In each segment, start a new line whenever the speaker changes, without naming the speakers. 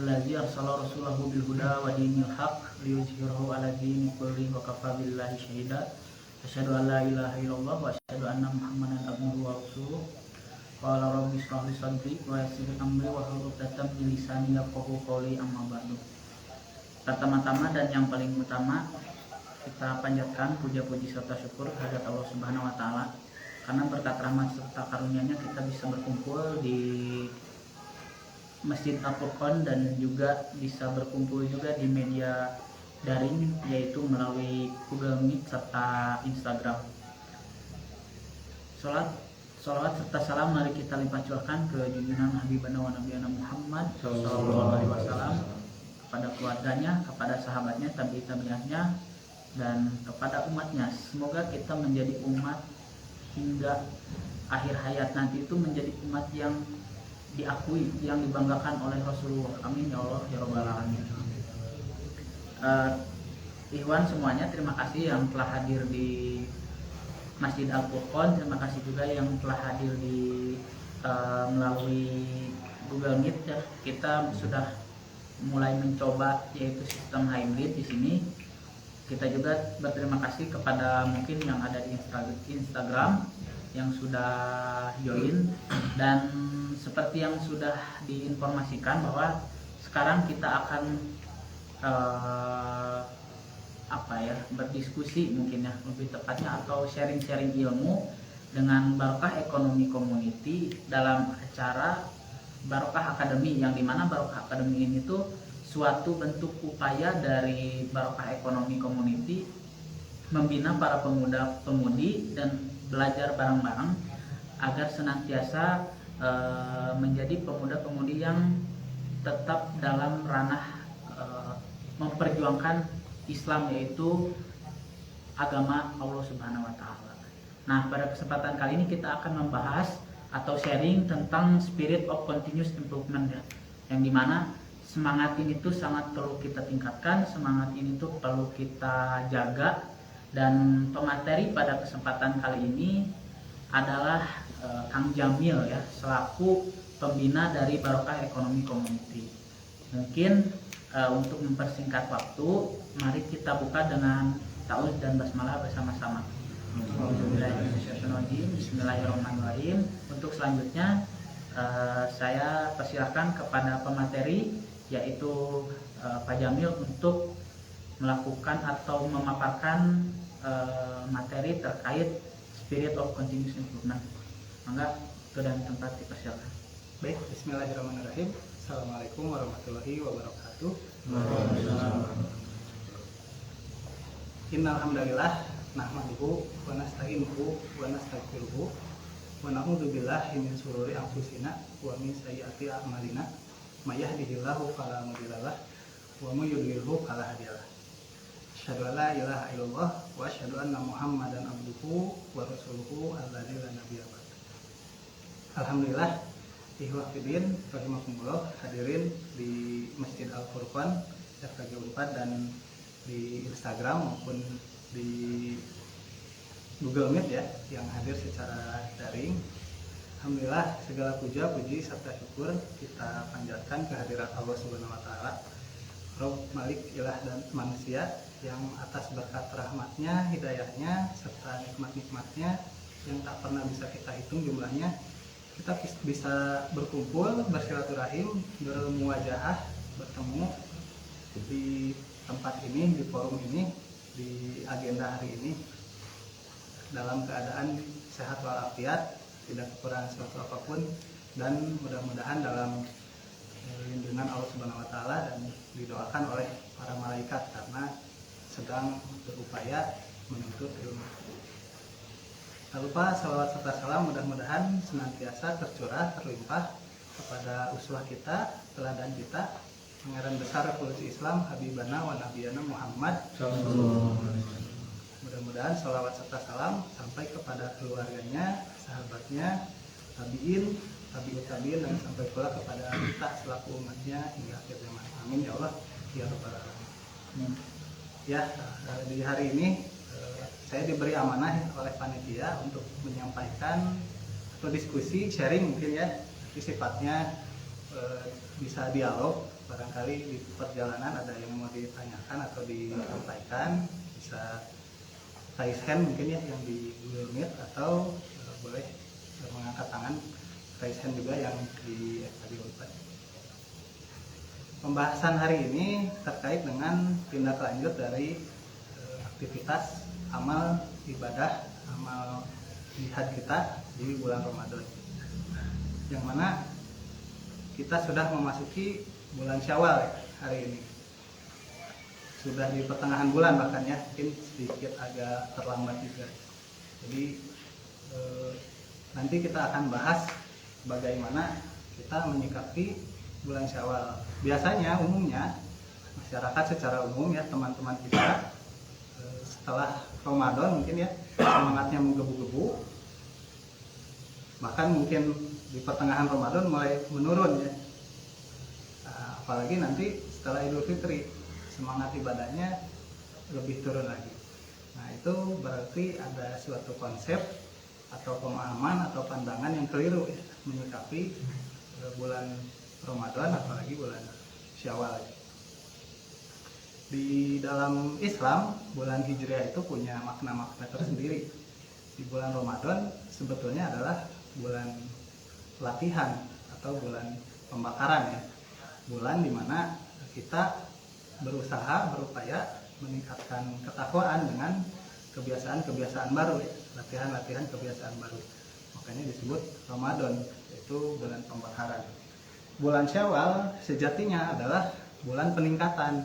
allazi arsala rasulahu bil huda wa dinil haq liyuzhirahu 'ala dini kullihi wa kafa billahi syahida. Asyhadu an la ilaha illallah wa asyhadu anna Muhammadan abduhu wa rasuluh. Qala rabbi shrah li sadri wa yassir li amri wahlul 'uqdatam min lisani yafqahu qawli, amma ba'du. Pertama-tama dan yang paling utama, kita panjatkan puja-puji serta syukur kehadirat Allah Subhanahu wa taala karena berkat rahmat serta karunia-Nya kita bisa berkumpul di Masjid Al-Furqan dan juga bisa berkumpul juga di media daring, yaitu melalui Google Meet serta Instagram. Salawat serta salam mari kita limpah curahkan ke junjungan Habibana wa Nabiyana Muhammad SAW, kepada keluarganya, kepada sahabatnya, tabi'atnya, dan kepada umatnya. Semoga kita menjadi umat hingga akhir hayat nanti itu menjadi umat yang diakui, yang dibanggakan oleh Rasulullah. Amin ya Allah ya Rabbal Alamin. Ikhwan semuanya, terima kasih yang telah hadir di Masjid Al-Furqan. Terima kasih juga yang telah hadir di melalui Google Meet ya. Kita sudah mulai mencoba yaitu sistem hybrid di sini. Kita juga berterima kasih kepada mungkin yang ada di Instagram yang sudah join, dan seperti yang sudah diinformasikan bahwa sekarang kita akan berdiskusi mungkin ya lebih tepatnya, atau sharing-sharing ilmu dengan Barokah Ekonomi Community dalam acara Barokah Academy, yang dimana Barokah Academy ini tuh suatu bentuk upaya dari Barokah Ekonomi Community membina para pemuda-pemudi dan belajar bareng-bareng agar senantiasa menjadi pemuda-pemudi yang tetap dalam ranah memperjuangkan Islam, yaitu agama Allah Subhanahu wa taala. Nah, pada kesempatan kali ini kita akan membahas atau sharing tentang spirit of continuous improvement ya. Yang dimana semangat ini tuh sangat perlu kita tingkatkan, semangat ini tuh perlu kita jaga. Dan pemateri pada kesempatan kali ini adalah Kang Jamil ya, selaku pembina dari Barokah Ekonomi Community. Mungkin untuk mempersingkat waktu, mari kita buka dengan ta'awudz dan basmalah bersama-sama. Bismillahirrahmanirrahim. Untuk selanjutnya saya persilahkan kepada pemateri, yaitu Pak Jamil, untuk melakukan atau memaparkan materi terkait spirit of continuous improvement. Mangga ke dan tempat dipersilakan.
Baik, bismillahirrahmanirrahim. Assalamualaikum warahmatullahi wabarakatuh. Innal hamdalillah nahmaduhu wa nasta'inuhu wa nastaghfiruhu wa na'udzu billahi min shururi anfusina wa min sayyiati a'malina. May yahdihillahu fala mudhillalah wa may yudlilhu fala hadiyalah. Asyhadu an la ilaha illallah wa asyhadu anna Muhammadan abduhu wa rasuluhu alladzi la nabiyya ba'd. Alhamdulillah, ikhwah fillah rahimakumullah, hadirin di Masjid Al-Furqan FKG Unpad dan di Instagram maupun di Google Meet ya, yang hadir secara daring. Alhamdulillah, segala puja, puji serta syukur kita panjatkan kehadirat Allah Subhanahu wa taala, Rabb Malik ilah dan manusia, yang atas berkat rahmatnya, hidayahnya serta nikmat-nikmatnya yang tak pernah bisa kita hitung jumlahnya, kita bisa berkumpul, bersilaturahim, bermuwajahah, bertemu di tempat ini, di forum ini, di agenda hari ini dalam keadaan sehat walafiat, tidak kekurangan suatu apapun, dan mudah-mudahan dalam lindungan Allah Subhanahu wa taala dan didoakan oleh para malaikat karena sedang berupaya menuntut ilmu. Tak lupa salawat serta salam mudah-mudahan senantiasa tercurah, terlimpah kepada uswah kita, teladan kita, Pangeran Besar Revolusi Islam Habibana wa Nabiyana Muhammad. Mudah-mudahan salawat serta salam sampai kepada keluarganya, sahabatnya, tabiin, tabiut tabiin, dan sampai pula kepada kita selaku umatnya hingga akhir zaman. Amin ya Allah ya Rabbal Alamin. Ya, di hari ini saya diberi amanah oleh panitia untuk menyampaikan atau diskusi, sharing mungkin ya, tapi sifatnya bisa dialog barangkali di perjalanan ada yang mau ditanyakan atau disampaikan, bisa raise hand mungkin ya yang di Google Meet, atau boleh mengangkat tangan raise hand juga yang di FKD Unpad. Pembahasan hari ini terkait dengan tindak lanjut dari aktivitas amal ibadah, amal jihad kita di bulan Ramadan, yang mana kita sudah memasuki bulan Syawal ya, hari ini. Sudah di pertengahan bulan bahkan ya, mungkin sedikit agak terlambat juga. Jadi nanti kita akan bahas bagaimana kita menyikapi bulan Syawal. Biasanya umumnya masyarakat secara umum ya, teman-teman kita setelah Ramadan mungkin ya semangatnya menggebu-gebu, bahkan mungkin di pertengahan Ramadan mulai menurun ya. Apalagi nanti setelah Idul Fitri semangat ibadahnya lebih turun lagi. Nah, itu berarti ada suatu konsep atau pemahaman atau pandangan yang keliru ya, menyikapi bulan Ramadan, apalagi bulan Syawal. Di dalam Islam, bulan Hijriah itu punya makna-makna tersendiri. Di bulan Ramadan sebetulnya adalah bulan latihan atau bulan pembakaran ya. Bulan dimana kita berusaha, berupaya meningkatkan ketakwaan dengan kebiasaan-kebiasaan baru ya. Latihan-latihan kebiasaan baru. Makanya disebut Ramadan, yaitu bulan pembakaran. Bulan Syawal sejatinya adalah bulan peningkatan.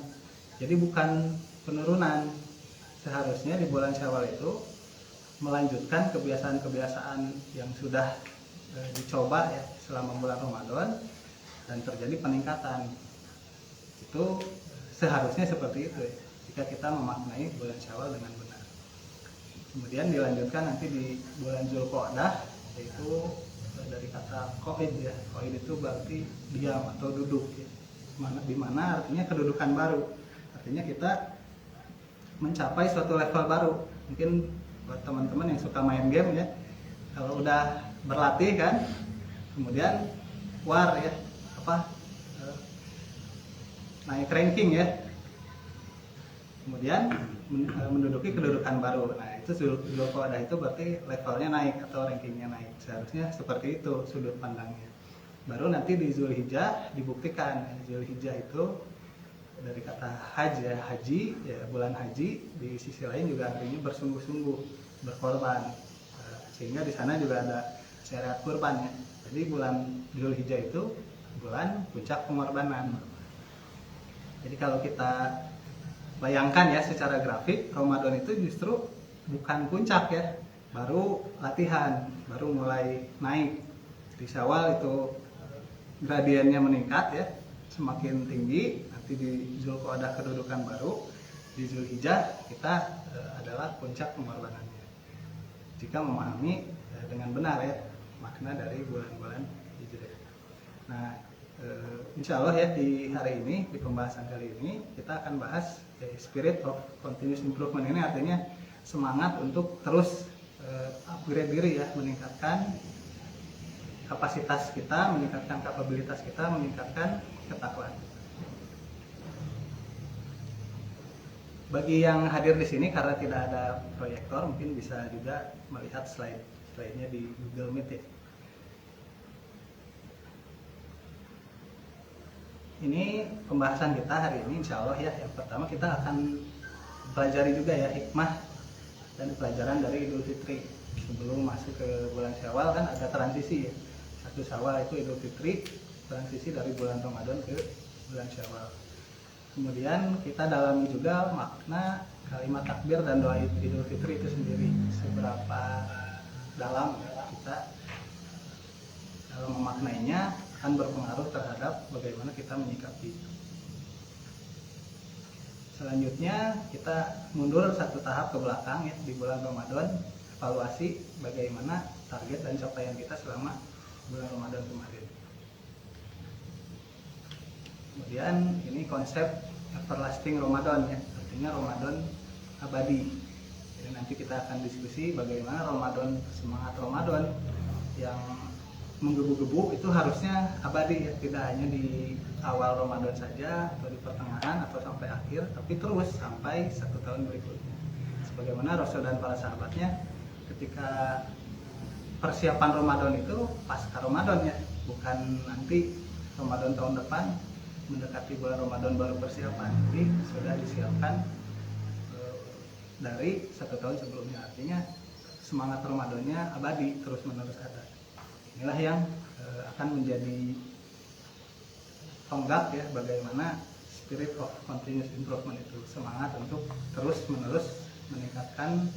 Jadi bukan penurunan. Seharusnya di bulan Syawal itu melanjutkan kebiasaan-kebiasaan yang sudah dicoba ya selama bulan Ramadan dan terjadi peningkatan. Itu seharusnya seperti itu ya, jika kita memaknai bulan Syawal dengan benar. Kemudian dilanjutkan nanti di bulan Zulqa'dah, yaitu dari kata qaid ya. Qaid itu berarti diam atau duduk ya. Di mana artinya kedudukan baru. Artinya kita mencapai suatu level baru. Mungkin buat teman-teman yang suka main game ya, kalau udah berlatih kan, kemudian war ya, naik ranking ya, kemudian menduduki kedudukan baru. Nah, itu Zulqa'dah itu berarti levelnya naik atau rankingnya naik. Seharusnya seperti itu sudut pandangnya. Baru nanti di Zulhijjah dibuktikan. Zulhijjah itu dari kata haji ya, bulan haji. Di sisi lain juga artinya bersungguh-sungguh, berkorban. Sehingga di sana juga ada syariat kurban ya. Jadi bulan Zulhijjah itu bulan puncak pengorbanan. Jadi kalau kita bayangkan ya secara grafik, Ramadan itu justru bukan puncak ya, baru latihan, baru mulai naik. Di Syawal itu gradiennya meningkat ya, semakin tinggi. Nanti di Zulqa'dah kedudukan baru, di Zulhijjah kita adalah puncak pengorbanannya. Jika memahami dengan benar ya makna dari bulan-bulan Hijriah. Nah, insya Allah ya di hari ini, di pembahasan kali ini kita akan bahas spirit of continuous improvement. Ini artinya semangat untuk terus upgrade diri ya, meningkatkan kapasitas kita, meningkatkan kapabilitas kita, meningkatkan ketakwaan. Bagi yang hadir di sini karena tidak ada proyektor, mungkin bisa juga melihat slide-nya di Google Meet ya. Ini pembahasan kita hari ini insya Allah ya. Yang pertama kita akan pelajari juga ya hikmah dan pelajaran dari Idul Fitri. Sebelum masuk ke bulan Syawal kan ada transisi ya. Satu Syawal itu Idul Fitri, transisi dari bulan Ramadan ke bulan Syawal. Kemudian kita dalami juga makna kalimat takbir dan doa Idul Fitri itu sendiri. Seberapa dalam kita dalam memaknainya akan berpengaruh terhadap bagaimana kita menyikapi. Selanjutnya kita mundur satu tahap ke belakang ya, di bulan Ramadan, evaluasi bagaimana target dan capaian kita selama bulan Ramadan kemarin. Kemudian ini konsep everlasting Ramadan ya, artinya Ramadan abadi. Jadi nanti kita akan diskusi bagaimana Ramadan, semangat Ramadan yang menggebu-gebu itu harusnya abadi ya, tidak hanya di awal Ramadan saja atau di pertengahan atau sampai akhir, tapi terus sampai 1 tahun berikutnya. Sebagaimana Rasul dan para sahabatnya ketika persiapan Ramadan itu pasca Ramadan ya, bukan nanti Ramadan tahun depan mendekati bulan Ramadan baru persiapan, jadi sudah disiapkan dari 1 tahun sebelumnya. Artinya semangat Ramadannya abadi, terus menerus ada. Inilah yang akan menjadi tonggak ya, bagaimana spirit of continuous improvement itu, semangat untuk terus menerus meningkatkan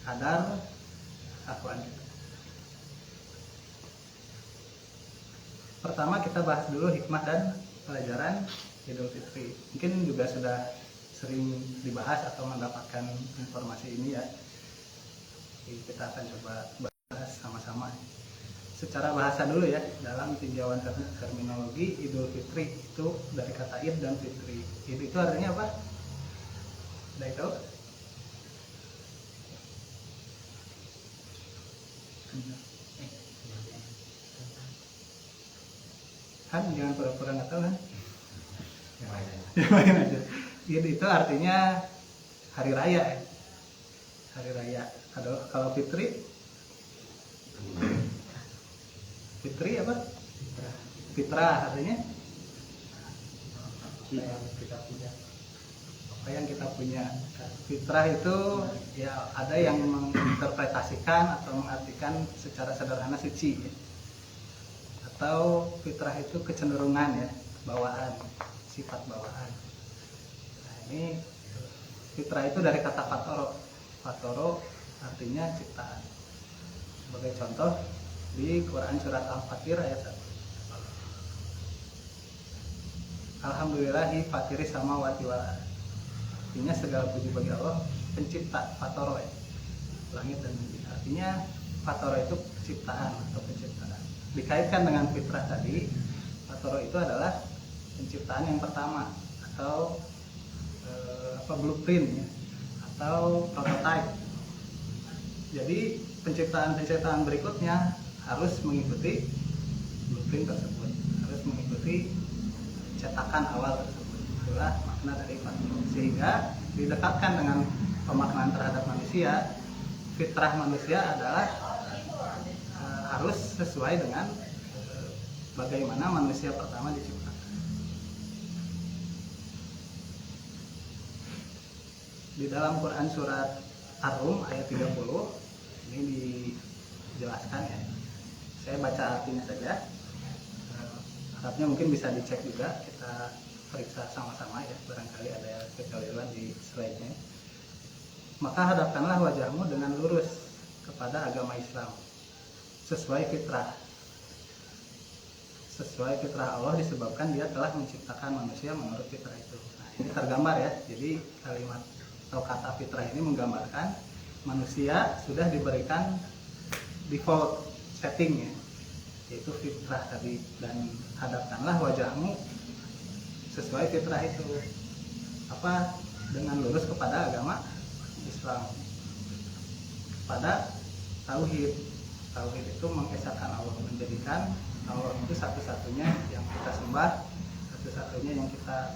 kadar ketakwaan kita. Pertama kita bahas dulu hikmah dan pelajaran Idul Fitri. Mungkin juga sudah sering dibahas atau mendapatkan informasi ini ya. Jadi kita akan coba bahas sama-sama. Secara bahasa dulu ya, dalam tinjauan terminologi Idul Fitri itu dari kata id dan fitri. Id itu artinya apa? Ada itu? Kan jangan pura-pura nggak tahu kan? Yang lain aja. Id itu artinya hari raya ya. Hari raya. Kalau fitri? Fitri apa? Fitrah artinya apa yang kita punya. Fitrah itu ya ada yang menginterpretasikan atau mengartikan secara sederhana suci ya. Atau fitrah itu kecenderungan ya, bawaan, sifat bawaan. Nah, ini fitrah itu dari kata fatoro. Fatoro artinya ciptaan. Sebagai contoh di Quran surat Al-Fatir ayat 1. Alhamdulillahi fatiri samawati wal ardh. Artinya segala puji bagi Allah pencipta, fatoro ya, langit dan bumi. Artinya fatoro itu ciptaan atau penciptaan. Dikaitkan dengan fitrah tadi, fatoro itu adalah penciptaan yang pertama atau blueprint ya, atau prototype. Jadi penciptaan berikutnya harus mengikuti blueprint tersebut, harus mengikuti cetakan awal tersebut. Itulah makna dari fatwa. Sehingga didekatkan dengan pemaknaan terhadap manusia. Fitrah manusia adalah harus sesuai dengan bagaimana manusia pertama diciptakan. Di dalam Quran surat Ar-Rum ayat 30 ini dijelaskan ya. Saya baca artinya saja. Arabnya mungkin bisa dicek juga, kita periksa sama-sama ya, barangkali ada kekeliruan di slide-nya. Maka hadapkanlah wajahmu dengan lurus kepada agama Islam sesuai fitrah. Sesuai fitrah Allah disebabkan dia telah menciptakan manusia menurut fitrah itu. Nah, ini tergambar ya. Jadi kalimat atau kata fitrah ini menggambarkan manusia sudah diberikan default setting ya, yaitu fitrah tadi, dan hadapkanlah wajahmu sesuai fitrah itu, apa, dengan lurus kepada agama Islam, pada tauhid. Tauhid itu mengesahkan Allah, menjadikan Allah itu satu-satunya yang kita sembah, satu-satunya yang kita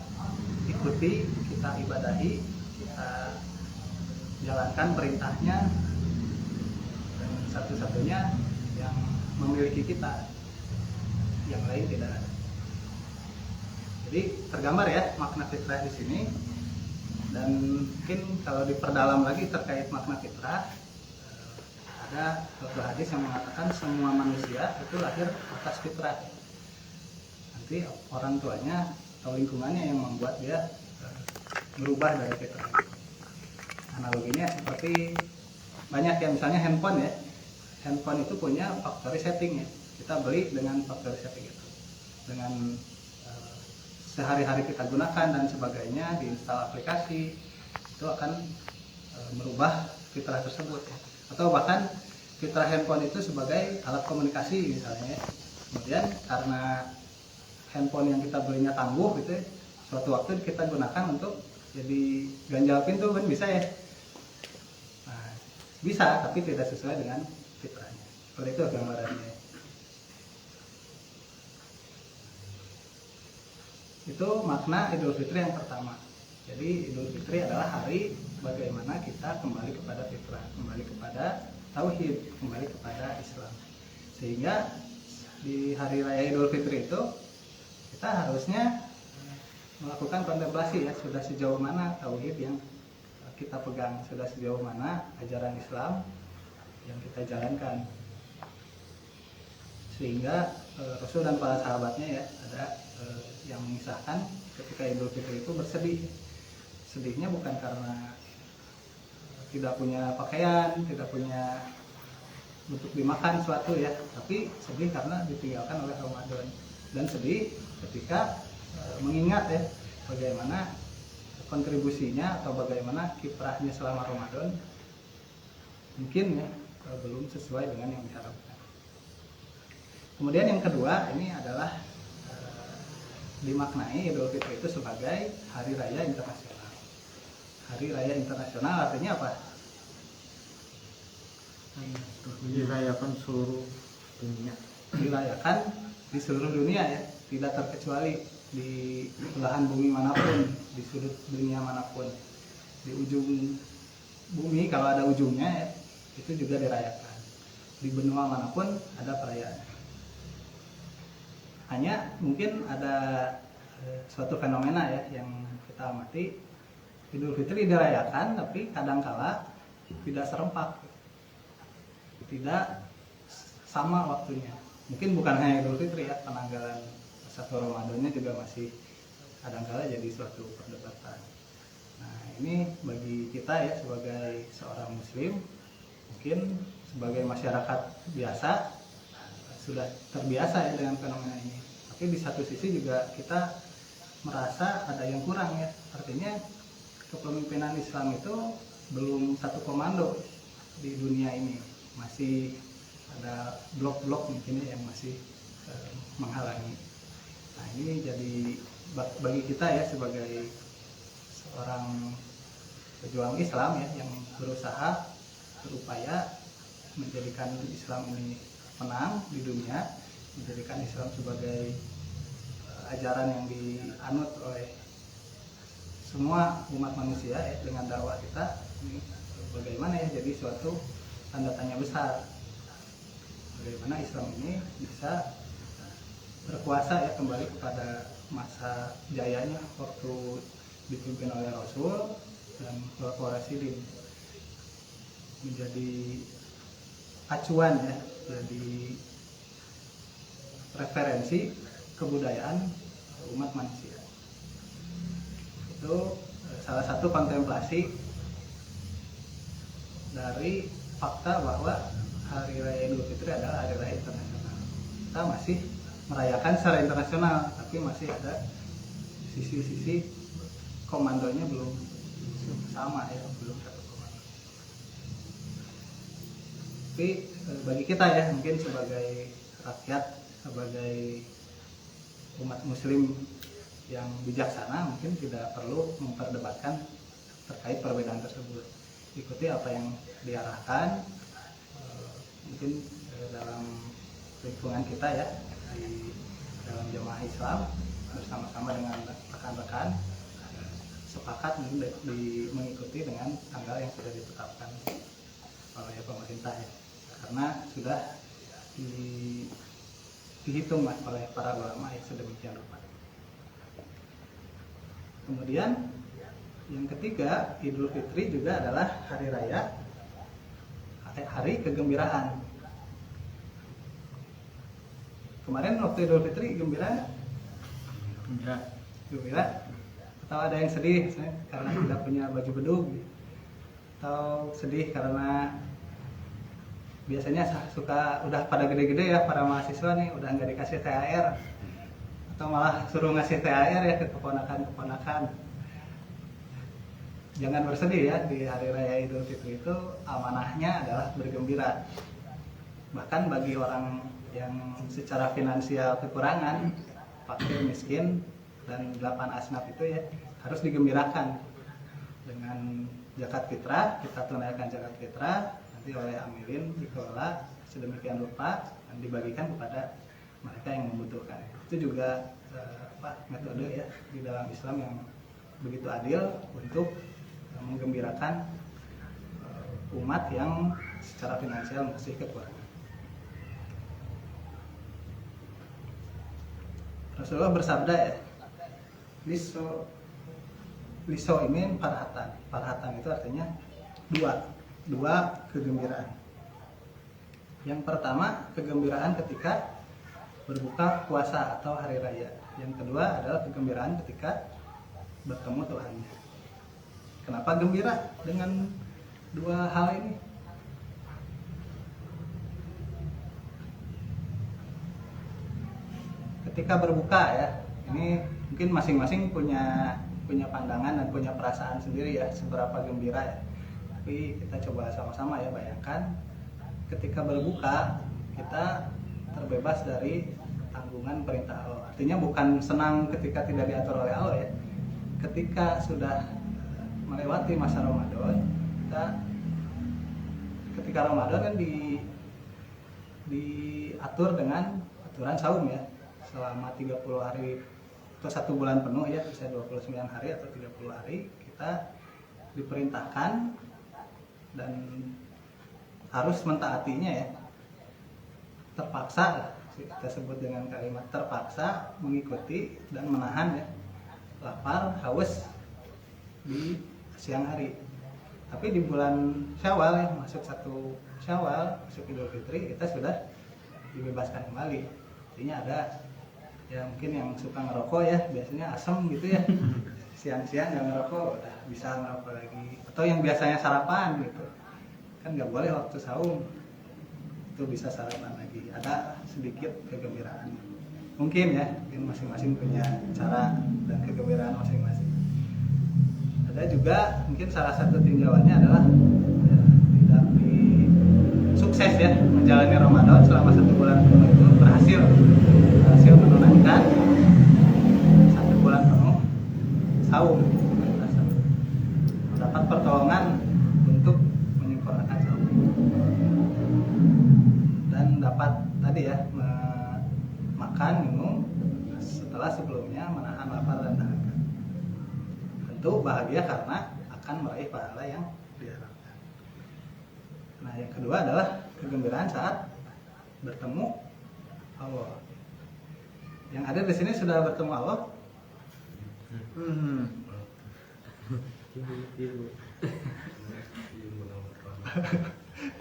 ikuti, kita ibadahi, kita jalankan perintahnya, dan satu-satunya yang memiliki kita, yang lain tidak ada. Jadi tergambar ya makna fitrah di sini. Dan mungkin kalau diperdalam lagi terkait makna fitrah, ada suatu hadis yang mengatakan semua manusia itu lahir atas fitrah. Nanti orang tuanya atau lingkungannya yang membuat dia berubah dari fitrah. Analoginya seperti banyak ya, misalnya handphone ya. Handphone itu punya factory setting ya. Kita beli dengan factory setting itu, dengan sehari-hari kita gunakan dan sebagainya, diinstal aplikasi, itu akan merubah fitrah tersebut ya. Atau bahkan fitrah handphone itu sebagai alat komunikasi misalnya. Kemudian karena handphone yang kita belinya tangguh gitu ya, suatu waktu kita gunakan untuk jadi ganjal pintu kan bisa ya. Nah, bisa, tapi tidak sesuai dengan fitrahnya. Seperti itu gambarannya. Itu makna Idul Fitri yang pertama. Jadi Idul Fitri adalah hari bagaimana kita kembali kepada fitrah, kembali kepada tauhid, kembali kepada Islam. Sehingga di hari raya Idul Fitri itu kita harusnya melakukan kontemplasi ya, sudah sejauh mana tauhid yang kita pegang, sudah sejauh mana ajaran Islam yang kita jalankan. Sehingga Rasul dan para sahabatnya ya ada yang mengisahkan ketika Idul Fitri itu bersedih. Sedihnya bukan karena tidak punya pakaian, tidak punya untuk dimakan suatu ya, tapi sedih karena ditinggalkan oleh Ramadan, dan sedih ketika mengingat ya bagaimana kontribusinya atau bagaimana kiprahnya selama Ramadan mungkin ya belum sesuai dengan yang diharapkan. Kemudian yang kedua ini adalah dimaknai Idul Fitri itu sebagai hari raya internasional. Hari raya internasional artinya apa?
Dirayakan seluruh dunia.
Dirayakan di seluruh dunia ya, tidak terkecuali di belahan bumi manapun, di sudut dunia manapun, di ujung bumi kalau ada ujungnya ya, itu juga dirayakan. Di benua manapun ada perayaan. Hanya mungkin ada suatu fenomena ya yang kita amati, Idul Fitri dirayakan tapi kadangkala tidak serempak, tidak sama waktunya. Mungkin bukan hanya Idul Fitri ya, penanggalan 1 Ramadannya juga masih kadangkala jadi suatu perdebatan. Nah ini bagi kita ya sebagai seorang muslim, mungkin sebagai masyarakat biasa sudah terbiasa ya dengan fenomena ini. Tapi di satu sisi juga kita merasa ada yang kurang ya. Artinya kepemimpinan Islam itu belum satu komando di dunia ini. Masih ada blok-blok mungkin yang masih menghalangi. Nah ini jadi bagi kita ya sebagai seorang pejuang Islam ya yang berusaha berupaya menjadikan Islam ini menang di dunia, menjadikan Islam sebagai ajaran yang dianut oleh semua umat manusia ya, dengan dakwah kita ini bagaimana ya jadi suatu tanda tanya besar bagaimana Islam ini bisa berkuasa ya kembali kepada masa jayanya waktu dipimpin oleh Rasul dan Khulafaur Rasyidin, menjadi acuan ya, jadi referensi kebudayaan umat manusia. Itu salah satu kontemplasi dari fakta bahwa Hari Raya Idul Fitri adalah hari raya internasional. Kita masih merayakan secara internasional, tapi masih ada sisi-sisi komandonya belum sama ya, belum satu komando. Tapi bagi kita ya mungkin sebagai rakyat, sebagai umat muslim yang bijaksana mungkin tidak perlu memperdebatkan terkait perbedaan tersebut. Ikuti apa yang diarahkan mungkin dalam lingkungan kita ya, di dalam jamaah Islam bersama-sama dengan rekan-rekan sepakat mengikuti dengan tanggal yang sudah ditetapkan oleh pemerintah ya, karena sudah dihitung oleh para ulama yang sedemikian rupa. Kemudian yang ketiga, Idul Fitri juga adalah hari raya, hari kegembiraan. Kemarin waktu Idul Fitri gembira? Gembira? Atau ada yang sedih karena tidak punya baju bedug? Atau sedih karena biasanya suka udah pada gede-gede ya para mahasiswa nih udah nggak dikasih THR, atau malah suruh ngasih THR ya ke keponakan-keponakan. Jangan bersedih ya, di hari raya Idul Fitri itu amanahnya adalah bergembira. Bahkan bagi orang yang secara finansial kekurangan, fakir, miskin, dan 8 asnaf itu ya harus digembirakan dengan zakat fitrah. Kita tunaikan zakat fitrah nanti oleh amilin dikelola sedemikian rupa dan dibagikan kepada mereka yang membutuhkan. Itu juga metode ya di dalam Islam yang begitu adil untuk menggembirakan umat yang secara finansial masih kekurangan. Rasulullah bersabda ya, liso ini farhatan. Farhatan itu artinya dua kegembiraan. Yang pertama kegembiraan ketika berbuka puasa atau hari raya. Yang kedua adalah kegembiraan ketika bertemu Tuhannya. Kenapa gembira dengan dua hal ini? Ketika berbuka ya, ini mungkin masing-masing punya pandangan dan punya perasaan sendiri ya seberapa gembira ya. Tapi kita coba sama-sama ya bayangkan ketika berbuka kita terbebas dari tanggungan perintah Allah. Artinya bukan senang ketika tidak diatur oleh Allah ya. Ketika sudah melewati masa Ramadan, kita ketika Ramadan kan diatur dengan aturan saum ya. Selama 30 hari atau 1 bulan penuh ya, bisa 29 hari atau 30 hari kita diperintahkan dan harus mentaatinya ya. Terpaksa, kita sebut dengan kalimat terpaksa mengikuti dan menahan ya lapar, haus di siang hari. Tapi di bulan Syawal ya, masuk 1 Syawal, masuk Idul Fitri, kita sudah dibebaskan kembali. Artinya ada ya mungkin yang suka ngerokok ya, biasanya asam gitu ya. Siang-siang nggak ngerokok, udah bisa ngerokok lagi. Atau yang biasanya sarapan gitu, kan nggak boleh waktu saum, itu bisa sarapan lagi. Ada sedikit kegembiraan. Mungkin ya, mungkin masing-masing punya cara dan kegembiraan masing-masing. Ada juga mungkin salah satu tinjauannya adalah ya, tidak sukses ya menjalani Ramadan selama 1 bulan penuh itu berhasil menunaikan 1 bulan penuh saum, mendapat pertolongan untuk menyempurnakan saum dan dapat tadi ya makan minum setelah sebelumnya menahan lapar dan dahaga. Tentu bahagia karena akan meraih pahala yang diharapkan. Nah, yang kedua adalah kegembiraan saat bertemu Allah. Yang ada di sini sudah bertemu Allah?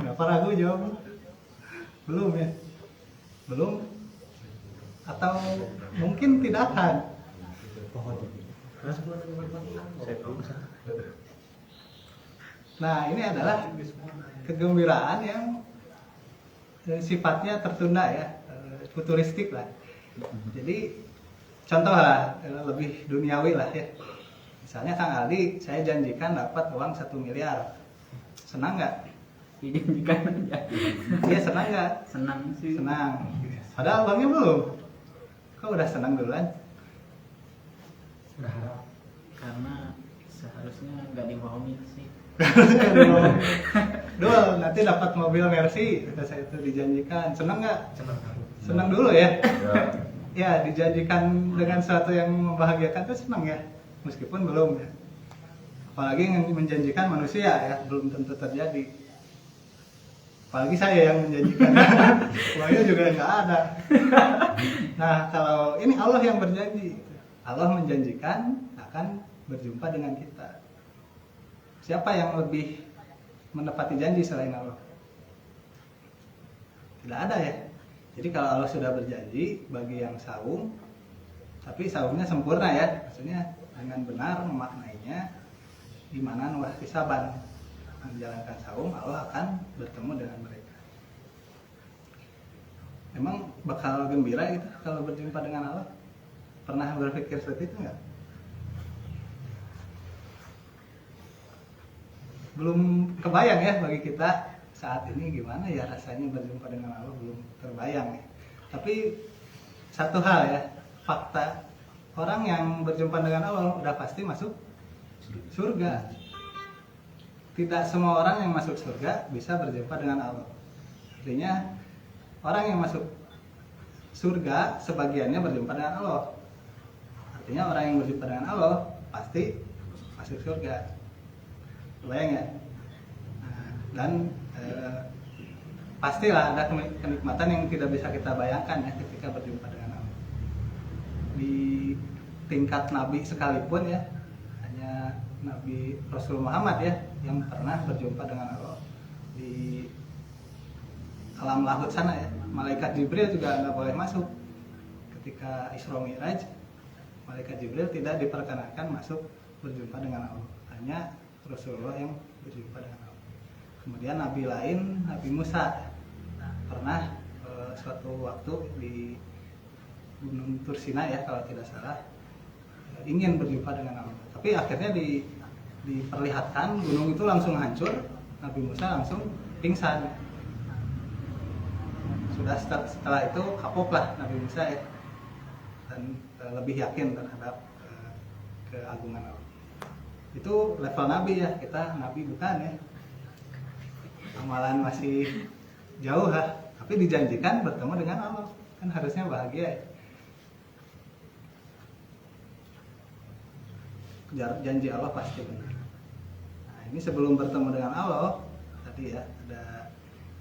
Kenapa ragu jawab? Belum ya? Belum? Atau mungkin tidak akan? Nah, ini adalah kegembiraan yang sifatnya tertunda ya, futuristik lah. Jadi contoh lah, lebih duniawi lah ya. Misalnya Kang Aldi, saya janjikan dapat uang 1 miliar. Senang nggak?
Dijanjikan aja.
Iya, senang nggak?
Senang sih.
Senang. Padahal uangnya belum. Kok udah senang duluan?
Berharap.
Karena seharusnya nggak dibohongin sih.
Dul, nanti dapat mobil Mercy, kata saya itu dijanjikan. Senang nggak?
Senang.
Senang dulu ya. Ya, dijanjikan dengan sesuatu yang membahagiakan itu senang ya, meskipun belum ya. Apalagi yang menjanjikan manusia ya, belum tentu terjadi. Apalagi saya yang menjanjikan, uangnya juga nggak ada. Nah, kalau ini Allah yang berjanji, Allah menjanjikan akan berjumpa dengan kita. Siapa yang lebih menepati janji selain Allah? Tidak ada ya. Jadi kalau Allah sudah berjanji bagi yang saum, tapi saumnya sempurna ya, maksudnya dengan benar memaknainya, imanan wa ihtisaban, menjalankan saum, Allah akan bertemu dengan mereka. Emang bakal gembira gitu kalau berjumpa dengan Allah? Pernah berpikir seperti itu nggak? Belum kebayang ya bagi kita saat ini gimana ya rasanya berjumpa dengan Allah, belum terbayang ya. Tapi satu hal ya, fakta, orang yang berjumpa dengan Allah udah pasti masuk surga. Tidak semua orang yang masuk surga bisa berjumpa dengan Allah. Artinya orang yang masuk surga sebagiannya berjumpa dengan Allah. artinya orang yang berjumpa dengan Allah pasti masuk surga. Bayang ya. Nah, dan pastilah ada kenikmatan yang tidak bisa kita bayangkan ya ketika berjumpa dengan Allah. Di tingkat Nabi sekalipun ya, hanya Nabi Rasul Muhammad ya yang pernah berjumpa dengan Allah di alam lahut sana ya. Malaikat Jibril juga nggak boleh masuk ketika Isra Mi'raj. Malaikat Jibril tidak diperkenankan masuk berjumpa dengan Allah, hanya Rasulullah yang berjumpa dengan Allah. Kemudian Nabi lain, Nabi Musa pernah suatu waktu di Gunung Tursina ya kalau tidak salah ingin berjumpa dengan Allah, tapi akhirnya diperlihatkan gunung itu langsung hancur, Nabi Musa langsung pingsan. Sudah setelah itu kapoklah Nabi Musa ya, dan lebih yakin terhadap keagungan Allah. Itu level Nabi ya, kita Nabi bukan ya, amalan masih jauh lah, tapi dijanjikan bertemu dengan Allah, kan harusnya bahagia ya. Janji Allah pasti benar. Nah, ini sebelum bertemu dengan Allah tadi ya, ada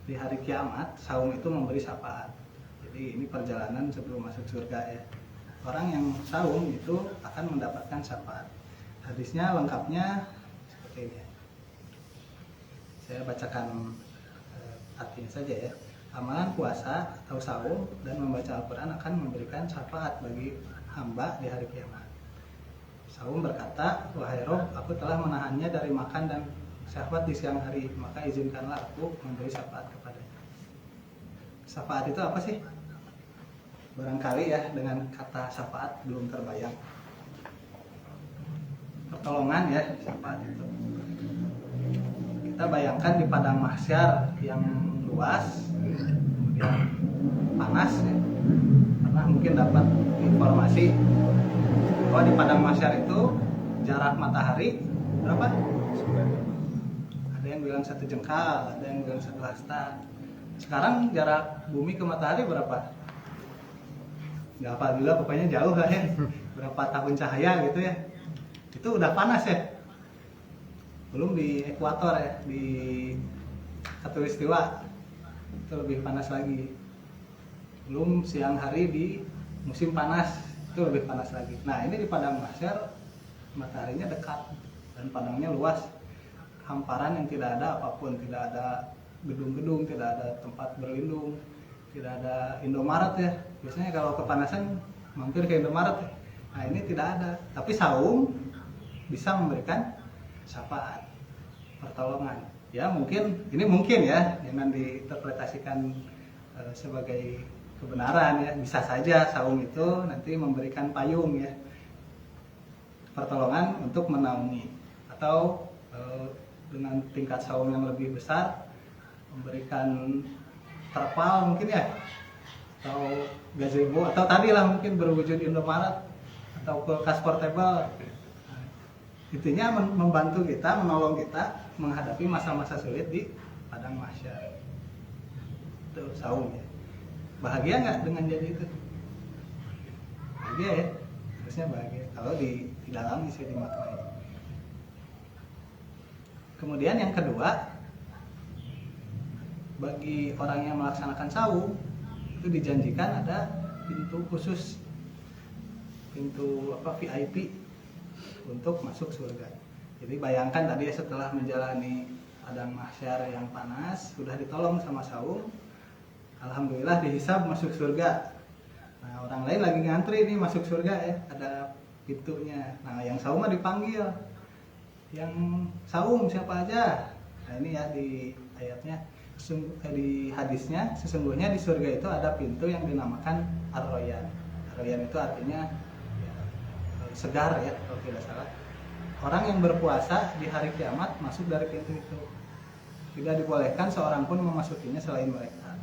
di hari kiamat saum itu memberi syafaat. Jadi ini perjalanan sebelum masuk surga ya. Orang yang saum itu akan mendapatkan syafaat. Hadisnya lengkapnya seperti ini. Saya bacakan artinya saja ya. Amalan puasa atau saum dan membaca Al-Quran akan memberikan syafaat bagi hamba di hari kiamat. Saum berkata, wahai Rob, aku telah menahannya dari makan dan syahwat di siang hari, maka izinkanlah aku memberi syafaat kepadanya. Syafaat itu apa sih? Barangkali ya dengan kata syafaat belum terbayang. Pertolongan ya, syafaat itu. Kita bayangkan di padang mahsyar yang luas, kemudian panas ya. Karena mungkin dapat informasi bahwa di padang mahsyar itu jarak matahari berapa? Ada yang bilang 1 jengkal, ada yang bilang 1 hasta. Sekarang jarak bumi ke matahari berapa? Nggak apa juga, pokoknya jauh lah ya. Berapa tahun cahaya gitu ya. Itu udah panas ya. Belum di ekuator ya, di khatulistiwa itu lebih panas lagi. Belum siang hari di musim panas, itu lebih panas lagi. Nah ini di padang mahsyar mataharinya dekat dan padangnya luas, hamparan yang tidak ada apapun, tidak ada gedung-gedung, tidak ada tempat berlindung, tidak ada Indomaret ya. Biasanya kalau kepanasan mampir ke Indomaret ya. Nah ini tidak ada, tapi saum bisa memberikan syafaat, pertolongan. Ya mungkin, ini mungkin ya, jangan diinterpretasikan sebagai kebenaran ya. Bisa saja saum itu nanti memberikan payung ya, pertolongan untuk menaungi, atau dengan tingkat saum yang lebih besar memberikan terpal mungkin ya, atau gazebo, atau tadi lah mungkin berwujud Indomaret atau kulkas portable. Intinya membantu kita, menolong kita menghadapi masa-masa sulit di padang mahsyar. Itu saum ya. Bahagia nggak dengan jadi itu? Bahagia ya, harusnya bahagia kalau di dalam isi dimaknai. Kemudian yang kedua, bagi orang yang melaksanakan saum itu dijanjikan ada pintu khusus, pintu VIP untuk masuk surga. Jadi bayangkan tadi setelah menjalani padang mahsyar yang panas, sudah ditolong sama saum, alhamdulillah dihisab masuk surga. Nah orang lain lagi ngantri nih masuk surga ya, ada pintunya. Nah yang saum mah dipanggil, yang saum siapa aja. Nah ini ya di ayatnya, di hadisnya, sesungguhnya di surga itu ada pintu yang dinamakan Ar-Royan. Ar-Royan itu artinya ya, segar ya kalau tidak salah. Orang yang berpuasa di hari kiamat masuk dari pintu itu. Tidak dibolehkan seorang pun memasukinya selain mereka.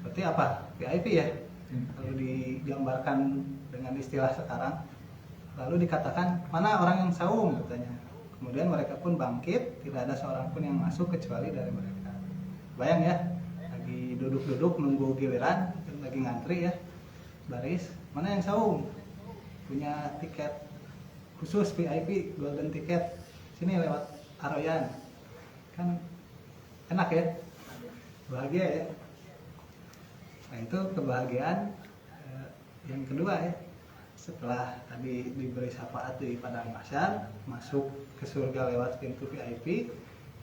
Berarti apa? VIP ya. Kalau digambarkan dengan istilah sekarang, lalu dikatakan mana orang yang saum katanya. Kemudian mereka pun bangkit, tidak ada seorang pun yang masuk kecuali dari mereka. Bayang ya, lagi duduk-duduk nunggu giliran, lagi ngantri ya, baris, mana yang saum? punya tiket khusus VIP golden ticket sini lewat Aroyan kan enak ya, bahagia ya. Nah itu kebahagiaan yang kedua ya, setelah tadi diberi syafaat di padang mahsyar, masuk ke surga lewat pintu VIP,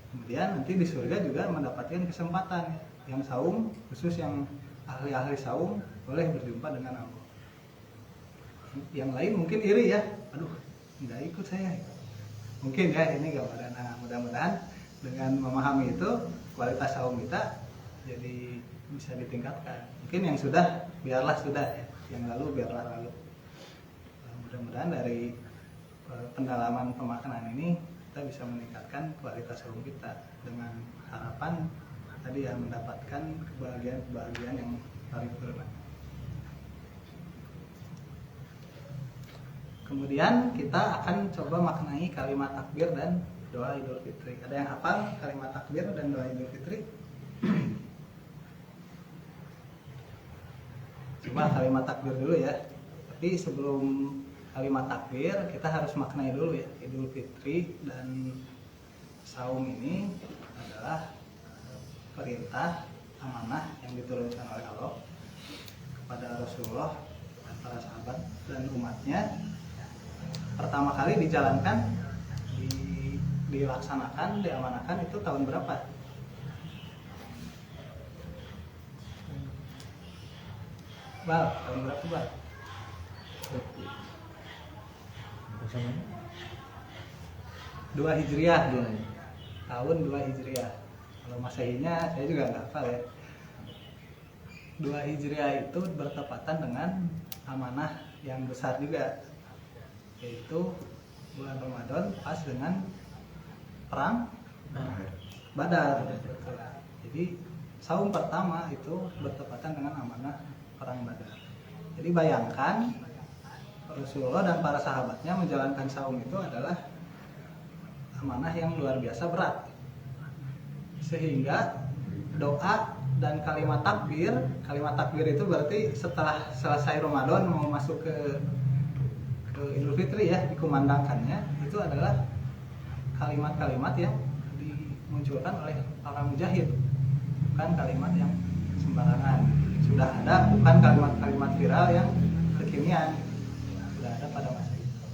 kemudian nanti di surga juga mendapatkan kesempatan ya. Yang saum, khusus yang ahli-ahli saum boleh berjumpa dengan Allah. Yang lain mungkin iri ya, aduh nggak ikut saya, mungkin ya ini gambaran. Nah mudah-mudahan dengan memahami itu kualitas saum kita jadi bisa ditingkatkan. Mungkin yang sudah biarlah sudah ya, yang lalu biarlah lalu. Mudah-mudahan dari pendalaman pemaknaan ini kita bisa meningkatkan kualitas saum kita dengan harapan tadi ya mendapatkan kebahagiaan yang paripurna. Kemudian kita akan coba maknai kalimat takbir dan doa Idul Fitri. Ada yang hafal kalimat takbir dan doa Idul Fitri? Coba kalimat takbir dulu ya. Tapi sebelum kalimat takbir kita harus maknai dulu ya. Idul Fitri dan saum ini adalah perintah amanah yang diturunkan oleh Allah kepada Rasulullah dan para sahabat dan umatnya. Pertama kali dijalankan, dilaksanakan, diamanahkan itu tahun berapa? Bal, tahun berapa Bal? Dua Hijriah. Tahun 2 Hijriah. Kalau Masehinya saya juga nggak hafal ya. 2 Hijriah itu bertepatan dengan amanah yang besar juga, yaitu bulan Ramadan pas dengan perang Badar. Jadi saum pertama itu bertepatan dengan amanah perang Badar. Jadi bayangkan Rasulullah dan para sahabatnya menjalankan saum itu adalah amanah yang luar biasa berat. Sehingga doa dan kalimat takbir itu berarti setelah selesai Ramadan mau masuk ke Idul Fitri ya, dikumandangkannya itu adalah kalimat-kalimat yang dimunculkan oleh para mujahid, bukan kalimat yang sembarangan. Sudah ada, bukan kalimat-kalimat viral yang kekinian, sudah ada pada masa itu.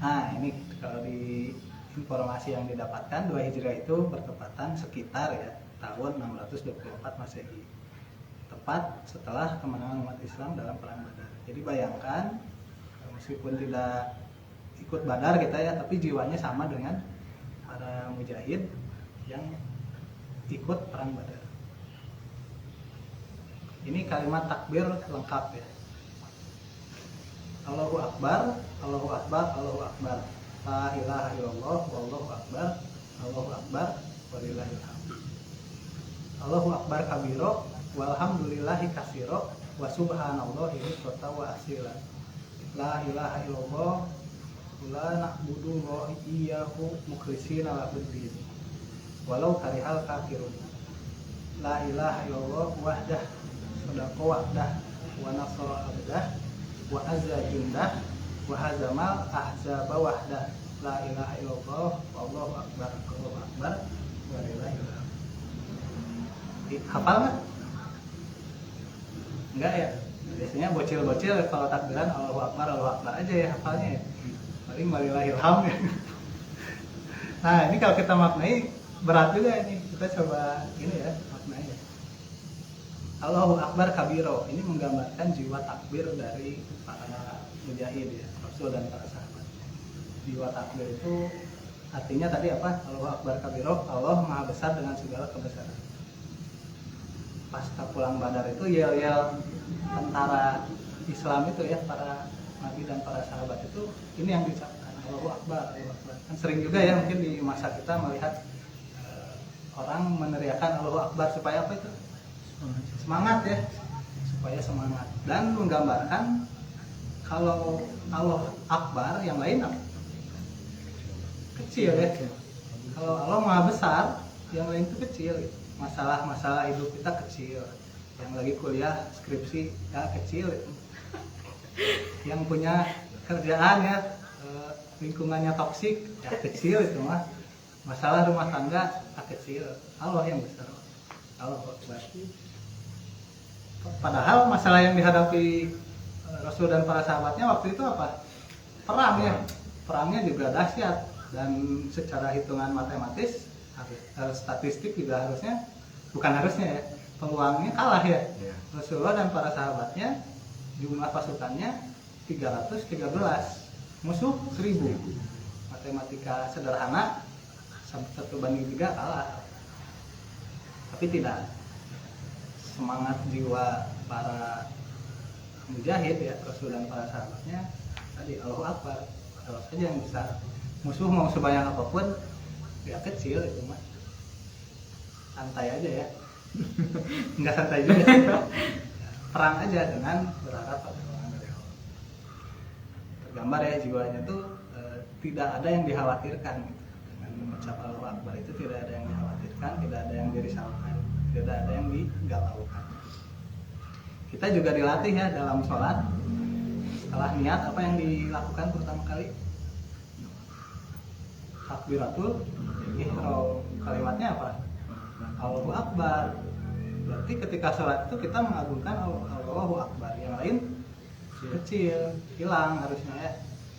Nah ini kalau di informasi yang didapatkan 2 Hijriah itu bertepatan sekitar ya tahun 624 Masehi, tepat setelah kemenangan umat Islam dalam perang Badar. Jadi bayangkan meskipun tidak ikut Badar kita ya, tapi jiwanya sama dengan para mujahid yang ikut perang Badar. Ini kalimat takbir lengkap ya. Allahu Akbar, Allahu Akbar, Allahu Akbar. La ilaha illallah, wallahu akbar, Allahu akbar, walillahil hamd. Allahu akbar kabiro, walhamdulillahi katsiro, wa subhanallahi bukratan wa asila. La ilaha illallah, la na'budu wa iyyahu mukhlishina lahuddin. Walau karihal kafirun. La ilaha illallah wahdah, sadaqa wahdah, wa nasara abdah, wa azza jundah, wa hazamal ahzaba wahdah. La ilaha illallah, wallahu akbar, Allahu akbar, walillahil hamd. Hafal nggak? Enggak ya? Biasanya bocil-bocil kalau takbiran Allahu akbar aja ya hafalnya ya. Paling walillahil hamd ya. Nah ini kalau kita maknai berat juga ini. Kita coba ini ya maknanya. Allahu akbar kabiro, ini menggambarkan jiwa takbir dari para mujahid ya, Rasul dan para sahabat. Jiwa takbir itu artinya tadi apa? Allahu akbar kabiro, Allah maha besar dengan segala kebesaran. Pasca pulang Badar itu yel-yel tentara Islam itu ya, para nabi dan para sahabat itu ini yang diucapkan Allahu akbar, Allahu akbar. Kan sering juga ya mungkin di masa kita melihat orang meneriakan Allahu akbar supaya apa itu? Semangat ya, supaya semangat, dan menggambarkan kalau Allah akbar yang lain apa? Kecil ya. Kalau Allah maha besar yang lain itu kecil. Masalah-masalah hidup kita kecil, yang lagi kuliah skripsi ya kecil, yang punya kerjaan ya lingkungannya toksik ya kecil itu mah, masalah rumah tangga ya kecil, Allah yang besar, Allah Akbar. Padahal masalah yang dihadapi Rasul dan para sahabatnya waktu itu apa? Perang ya, perangnya juga dahsyat dan secara hitungan matematis statistik juga harusnya, bukan harusnya ya, peluangnya kalah ya. Rasulullah dan para sahabatnya jumlah pasukannya 313, musuh 1000. Matematika sederhana 1:3 kalah. Tapi tidak, semangat jiwa para mujahid ya, Rasul dan para sahabatnya tadi Allahu Akbar, Allah saja yang besar. Musuh mau sebanyak apapun ya kecil itu mah, santai aja ya. Nggak santai juga, perang aja dengan berharap pada pertolongan dari Allah. Tergambar ya jiwanya tuh tidak ada yang dikhawatirkan gitu. Dengan mengucap Allahu Akbar itu tidak ada yang dikhawatirkan, tidak ada yang dirisaukan, tidak ada yang digalaukan. Kita juga dilatih ya dalam sholat, setelah niat apa yang dilakukan pertama kali? Takbiratul ihram, kalimatnya apa? Allahu Akbar. Berarti ketika sholat itu kita mengagungkan Allahu Akbar. Yang lain kecil, hilang harusnya ya.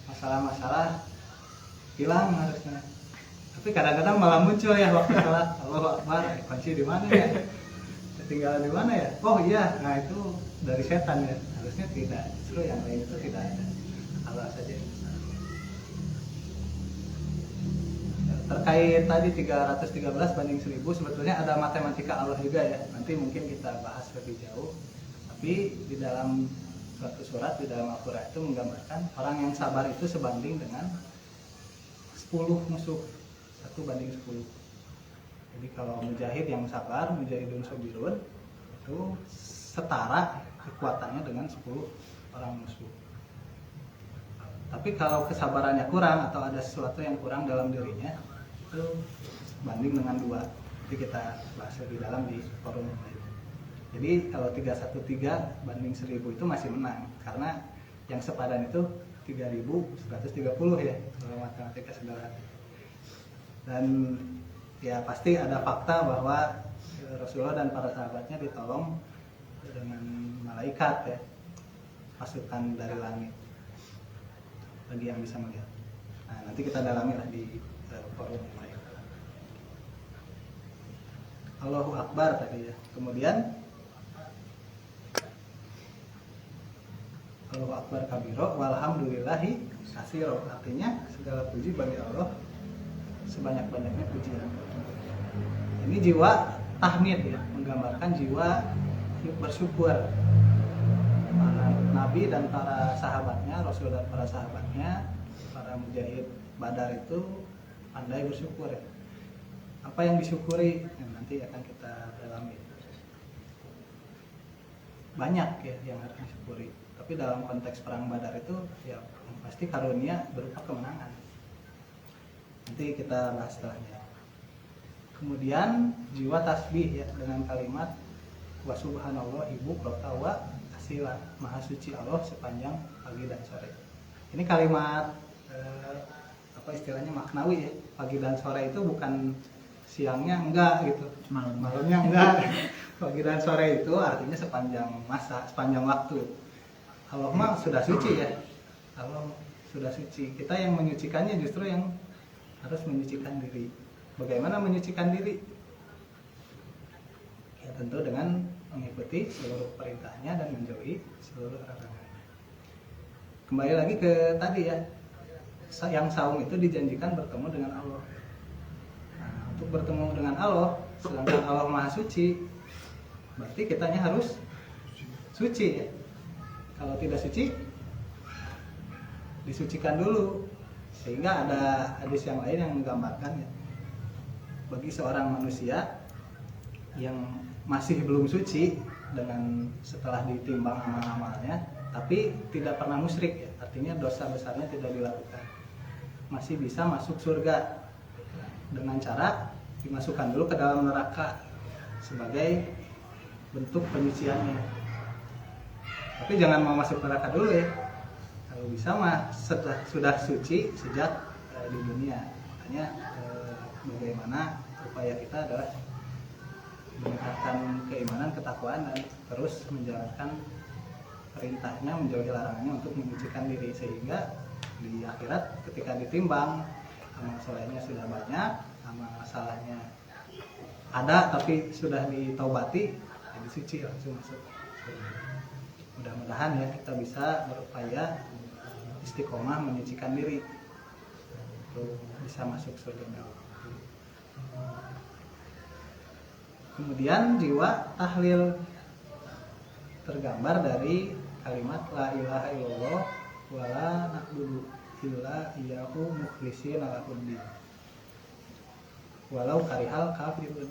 Masalah-masalah hilang harusnya. Tapi kadang-kadang malah muncul ya waktu sholat, Allahu Akbar, kunci di mana ya? Ketinggalan di mana ya? Oh iya, nah itu dari setan ya. Harusnya tidak. Justru yang lain itu tidak ada. Allah saja yang besar. Terkait tadi 313 banding 1000, sebetulnya ada matematika Allah juga ya. Nanti mungkin kita bahas lebih jauh. Tapi di dalam suatu surat di dalam Al-Quran itu menggambarkan orang yang sabar itu sebanding dengan 10 musuh, 1:10. Jadi kalau mujahid yang sabar, mujahidun sabirun, itu setara kekuatannya dengan 10 orang musuh. Tapi kalau kesabarannya kurang atau ada sesuatu yang kurang dalam dirinya, itu banding dengan 2. Jadi kita bahas lebih dalam di forum lain. Jadi kalau 313 banding 1000 itu masih menang, karena yang sepadan itu 3130 ya kalau matematika sederhana. Dan ya pasti ada fakta bahwa Rasulullah dan para sahabatnya ditolong dengan malaikat ya, pasukan dari langit, bagi yang bisa melihat. Nah, nanti kita dalami lah di forum yang lain. Allahu Akbar tadi ya. Kemudian Allahu Akbar kabiro walhamdulillahi katsiro, artinya segala puji bagi Allah sebanyak-banyaknya pujian. Ini jiwa tahmid ya, menggambarkan jiwa bersyukur. Para nabi dan para sahabatnya, Rasul dan para sahabatnya, para mujahid Badar itu pandai bersyukur ya. Apa yang disyukuri nanti akan kita dalami. Banyak ya yang harus disyukuri. Tapi dalam konteks perang Badar itu ya pasti karunia berupa kemenangan. Nanti kita bahas setelahnya. Kemudian jiwa tasbih ya, dengan kalimat wa subhanallah ibu wa asila, maha suci Allah sepanjang pagi dan sore. Ini kalimat apa istilahnya maknawi ya. Pagi dan sore itu bukan siangnya enggak gitu, malamnya enggak. Pagi dan sore itu artinya sepanjang masa, sepanjang waktu. Allah mah sudah suci ya, Allah sudah suci. Kita yang menyucikannya justru yang harus menyucikan diri. Bagaimana menyucikan diri? Ya tentu dengan mengikuti seluruh perintahnya dan menjauhi seluruh larangannya. Kembali lagi ke tadi ya, yang saum itu dijanjikan bertemu dengan Allah. Nah, untuk bertemu dengan Allah, sedangkan Allah Maha Suci, berarti kitanya harus suci ya. Kalau tidak suci, disucikan dulu. Sehingga ada hadis yang lain yang menggambarkan ya, bagi seorang manusia yang masih belum suci dengan setelah ditimbang amal-amalnya, tapi tidak pernah musyrik ya, artinya dosa besarnya tidak dilakukan, masih bisa masuk surga dengan cara dimasukkan dulu ke dalam neraka sebagai bentuk penyuciannya. Tapi jangan mau masuk neraka dulu ya. Kalau bisa mah sudah suci sejak di dunia. Makanya bagaimana upaya kita adalah meningkatkan keimanan, ketakwaan, dan terus menjalankan perintahnya, menjauhi larangannya untuk menyucikan diri, sehingga di akhirat ketika ditimbang amal solehnya sudah banyak, amal salahnya ada tapi sudah ditaubati, jadi suci langsung masuk. Mudah-mudahan ya kita bisa berupaya istiqomah menyucikan diri untuk bisa masuk surga. Kemudian jiwa tahlil tergambar dari kalimat la ilaha illallah wala na'budu illa iyyahu mukhlishina lahuddin walau karihal kafirun.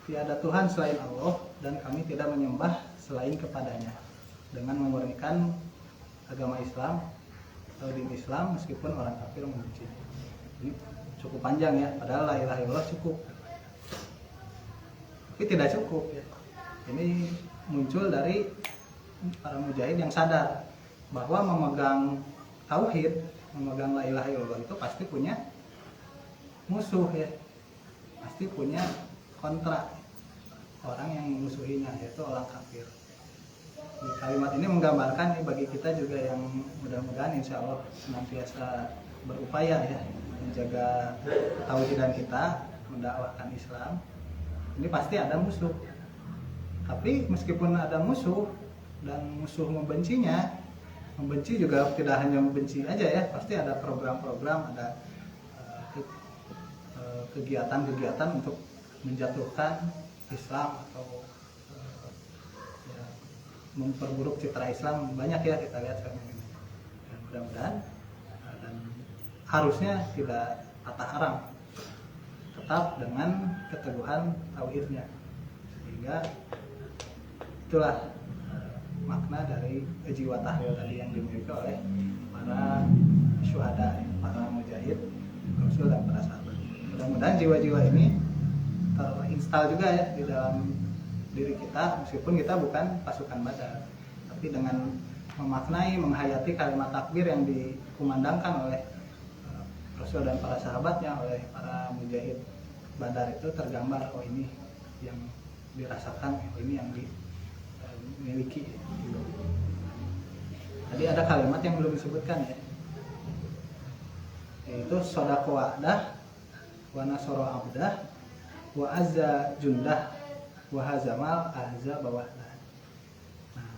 Tiada Tuhan selain Allah dan kami tidak menyembah selain kepadanya, dengan memurnikan agama Islam atau din Islam meskipun orang kafir membenci. Ini cukup panjang ya, padahal la ilaha illallah cukup. Tapi tidak cukup ya. Ini muncul dari para mujahid yang sadar bahwa memegang tauhid, memegang la ilaha illallah itu pasti punya musuh ya. Pasti punya kontra, orang yang memusuhinya, yaitu orang kafir. Di kalimat ini menggambarkan nih bagi kita juga yang mudah-mudahan insya Allah senantiasa berupaya ya menjaga ketauhidan kita, mendakwahkan Islam. Ini pasti ada musuh. Tapi meskipun ada musuh dan musuh membencinya, membenci juga tidak hanya membenci aja ya, pasti ada program-program, ada kegiatan-kegiatan untuk menjatuhkan Islam atau ya, memperburuk citra Islam. Banyak ya kita lihat sekarang ini. Dan mudah-mudahan dan harusnya tidak patah arang, tetap dengan keteguhan tauhidnya, sehingga itulah makna dari jiwa tahlil tadi yang dimiliki oleh para syuhada, para mujahid Rasul dan para sahabat. Mudah-mudahan jiwa-jiwa ini terinstal juga ya di dalam diri kita, meskipun kita bukan pasukan Badar, tapi dengan memaknai, menghayati kalimat takbir yang dikumandangkan oleh Rasul dan para sahabatnya, oleh para mujahid Badar, itu tergambar, oh ini yang dirasakan, oh ini yang dimiliki. Tadi ada kalimat yang belum disebutkan ya, yaitu sodaqo wa'dah wa nasoro abdah wa azza jundah wa hazamal ahza bawahdah. Nah,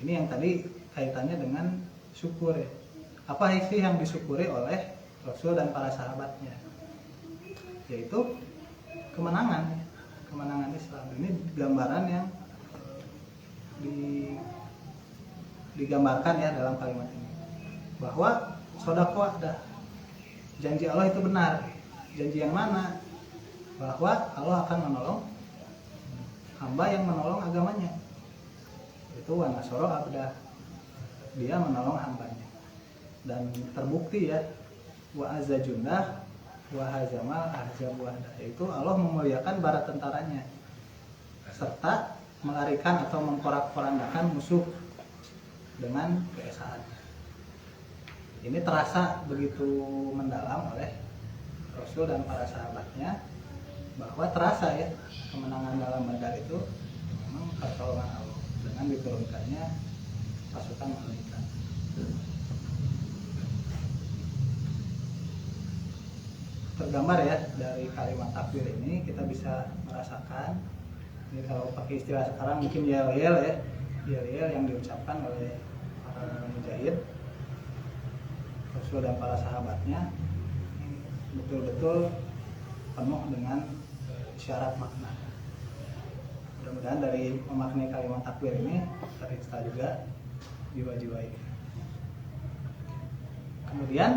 ini yang tadi kaitannya dengan syukur ya. Apa sih yang disyukuri oleh Rasul dan para sahabatnya? Yaitu kemenangan Islam. Ini gambaran yang digambarkan ya dalam kalimat ini, bahwa sodaqo wa'dah, janji Allah itu benar. Janji yang mana? Bahwa Allah akan menolong hamba yang menolong agamanya. Itu wa nasoro abdah, dia menolong hambanya. Dan terbukti ya, wa azza jundah wa hazamal ahzab wahdah, yaitu Allah memuliakan bala tentaranya serta melarikan atau memporak-porandakan musuh dengan keesaan. Ini terasa begitu mendalam oleh Rasul dan para sahabatnya, bahwa terasa ya kemenangan dalam Badar itu memang pertolongan Allah dengan diturunkannya pasukan malaikat. Tergambar ya dari kalimat takbir ini, kita bisa merasakan, ini kalau pakai istilah sekarang mungkin yel-yel ya, yel-yel yang diucapkan oleh para mujahid Rasul dan para sahabatnya, betul-betul penuh dengan syarat makna. Mudah-mudahan dari memaknai kalimat takbir ini terinstal juga jiwa-jiwa ini. Kemudian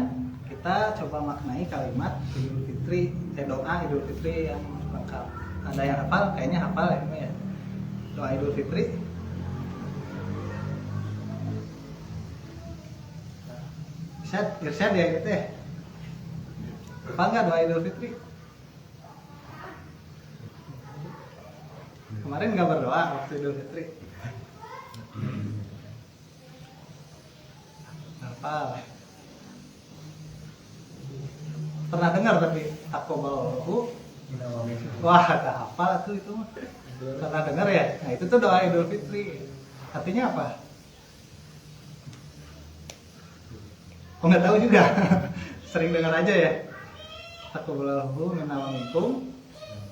kita coba maknai kalimat Idul Fitri, doa Idul Fitri yang lengkap. Ada yang hafal? Kayaknya hafal ya. Doa Idul Fitri. Irsyad ya gitu ya. Hafal nggak doa Idul Fitri? Kemarin nggak berdoa waktu Idul Fitri. Apa? Pernah dengar tapi takobalahu? Wah, tak hafal tuh itu mah. Pernah dengar ya? Nah itu tuh doa Idul Fitri. Artinya apa? Oh nggak tahu juga. Sering dengar aja ya. Takobalahu minna wa minkum.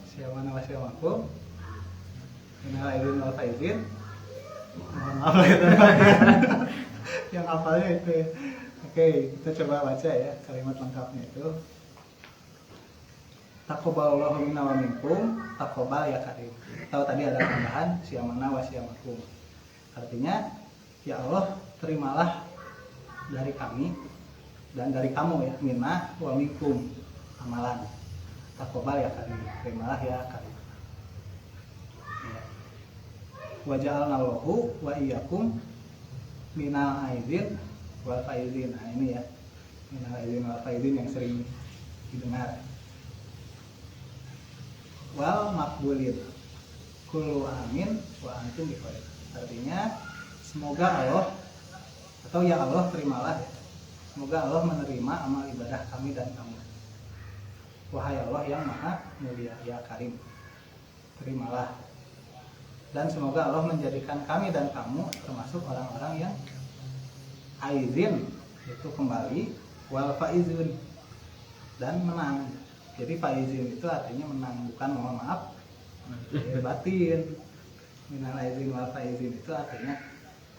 Syamana wa syamakum. Minal aidin wal faizin. Maaf ya teman-teman. Yang hafalnya itu. Oke, kita coba baca ya kalimat lengkapnya itu. Taqabbalallahu minna wa minkum, taqabbal ya karim. Tahu tadi ada tambahan syamana wa syamakum. Artinya, ya Allah, terimalah dari kami dan dari kamu ya, minna wa minkum amalan. Taqabbal ya karim. Terimalah ya karim. Wa ja'alna lahu wa iyyakum minal aidin wal faizin. Nah ini ya, minal aidin wal faizin yang sering didengar. Wal makbulin kullu amin wa antum bi khair. Artinya semoga Allah atau ya Allah terimalah ya. Semoga Allah menerima amal ibadah kami dan kamu. Wahai Allah yang maha mulia ya karim, terimalah. Dan semoga Allah menjadikan kami dan kamu termasuk orang-orang yang aizin, itu kembali, wal faizun, dan menang. Jadi faizin itu artinya menang, bukan mohon maaf batin. Minal aizin wal faizin itu artinya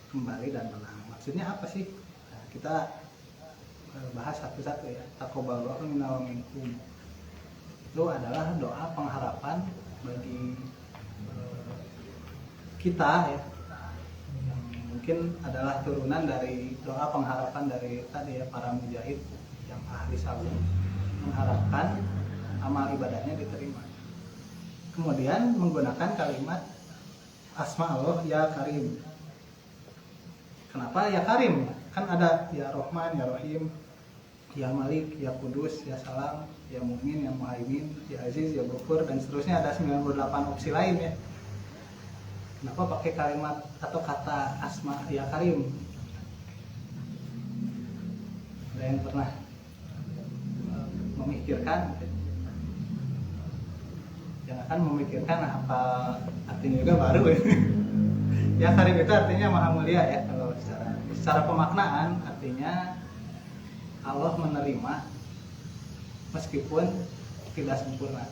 kembali dan menang. Maksudnya apa sih? Nah, kita bahas satu-satu ya. Taqabbalallahu minna wa minkum. Itu adalah doa pengharapan bagi kita ya, yang mungkin adalah turunan dari doa pengharapan dari tadi ya para mujahid yang ahli sabun, mengharapkan amal ibadahnya diterima. Kemudian menggunakan kalimat asma Allah ya Karim. Kenapa ya Karim? Kan ada ya Rahman, ya Rahim, ya Malik, ya Kudus, ya Salam, ya Mu'min, ya Muhaimin, ya Aziz, ya Ghafur, dan seterusnya. Ada 98 opsi lain ya. Kenapa pakai kalimat atau kata asma ya Karim? Ada yang pernah memikirkan? Yang akan memikirkan apa artinya juga baru ya. Ya Karim itu artinya maha mulia ya. Kalau secara pemaknaan artinya Allah menerima meskipun tidak sempurna.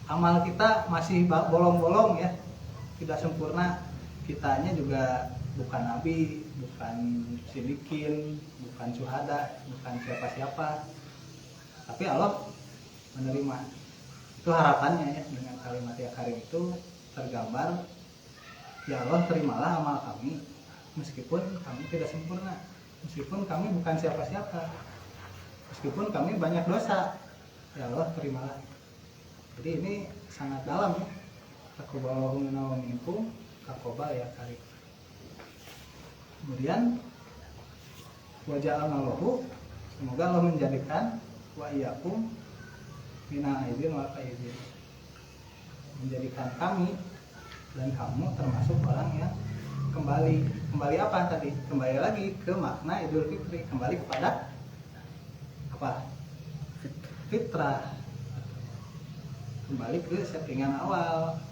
Amal kita masih bolong-bolong ya, tidak sempurna. Kitanya juga bukan nabi, bukan sidikin, bukan syuhada, bukan siapa-siapa. Tapi Allah menerima. Itu harapannya ya, dengan kalimat ya Karim itu tergambar, ya Allah terimalah amal kami meskipun kami tidak sempurna, meskipun kami bukan siapa-siapa, meskipun kami banyak dosa, ya Allah terimalah. Jadi ini sangat dalam ya. Taqabbalallahu minna wa minkum, taqabbal ya Karim. Kemudian wa ja'alna lahu, semoga Allah menjadikan wa iyyakum minal aidin wal faizin, menjadikan kami dan kamu termasuk orang yang kembali apa tadi? Kembali lagi ke makna Idul Fitri, kembali kepada apa? Fitrah. Kembali ke settingan awal,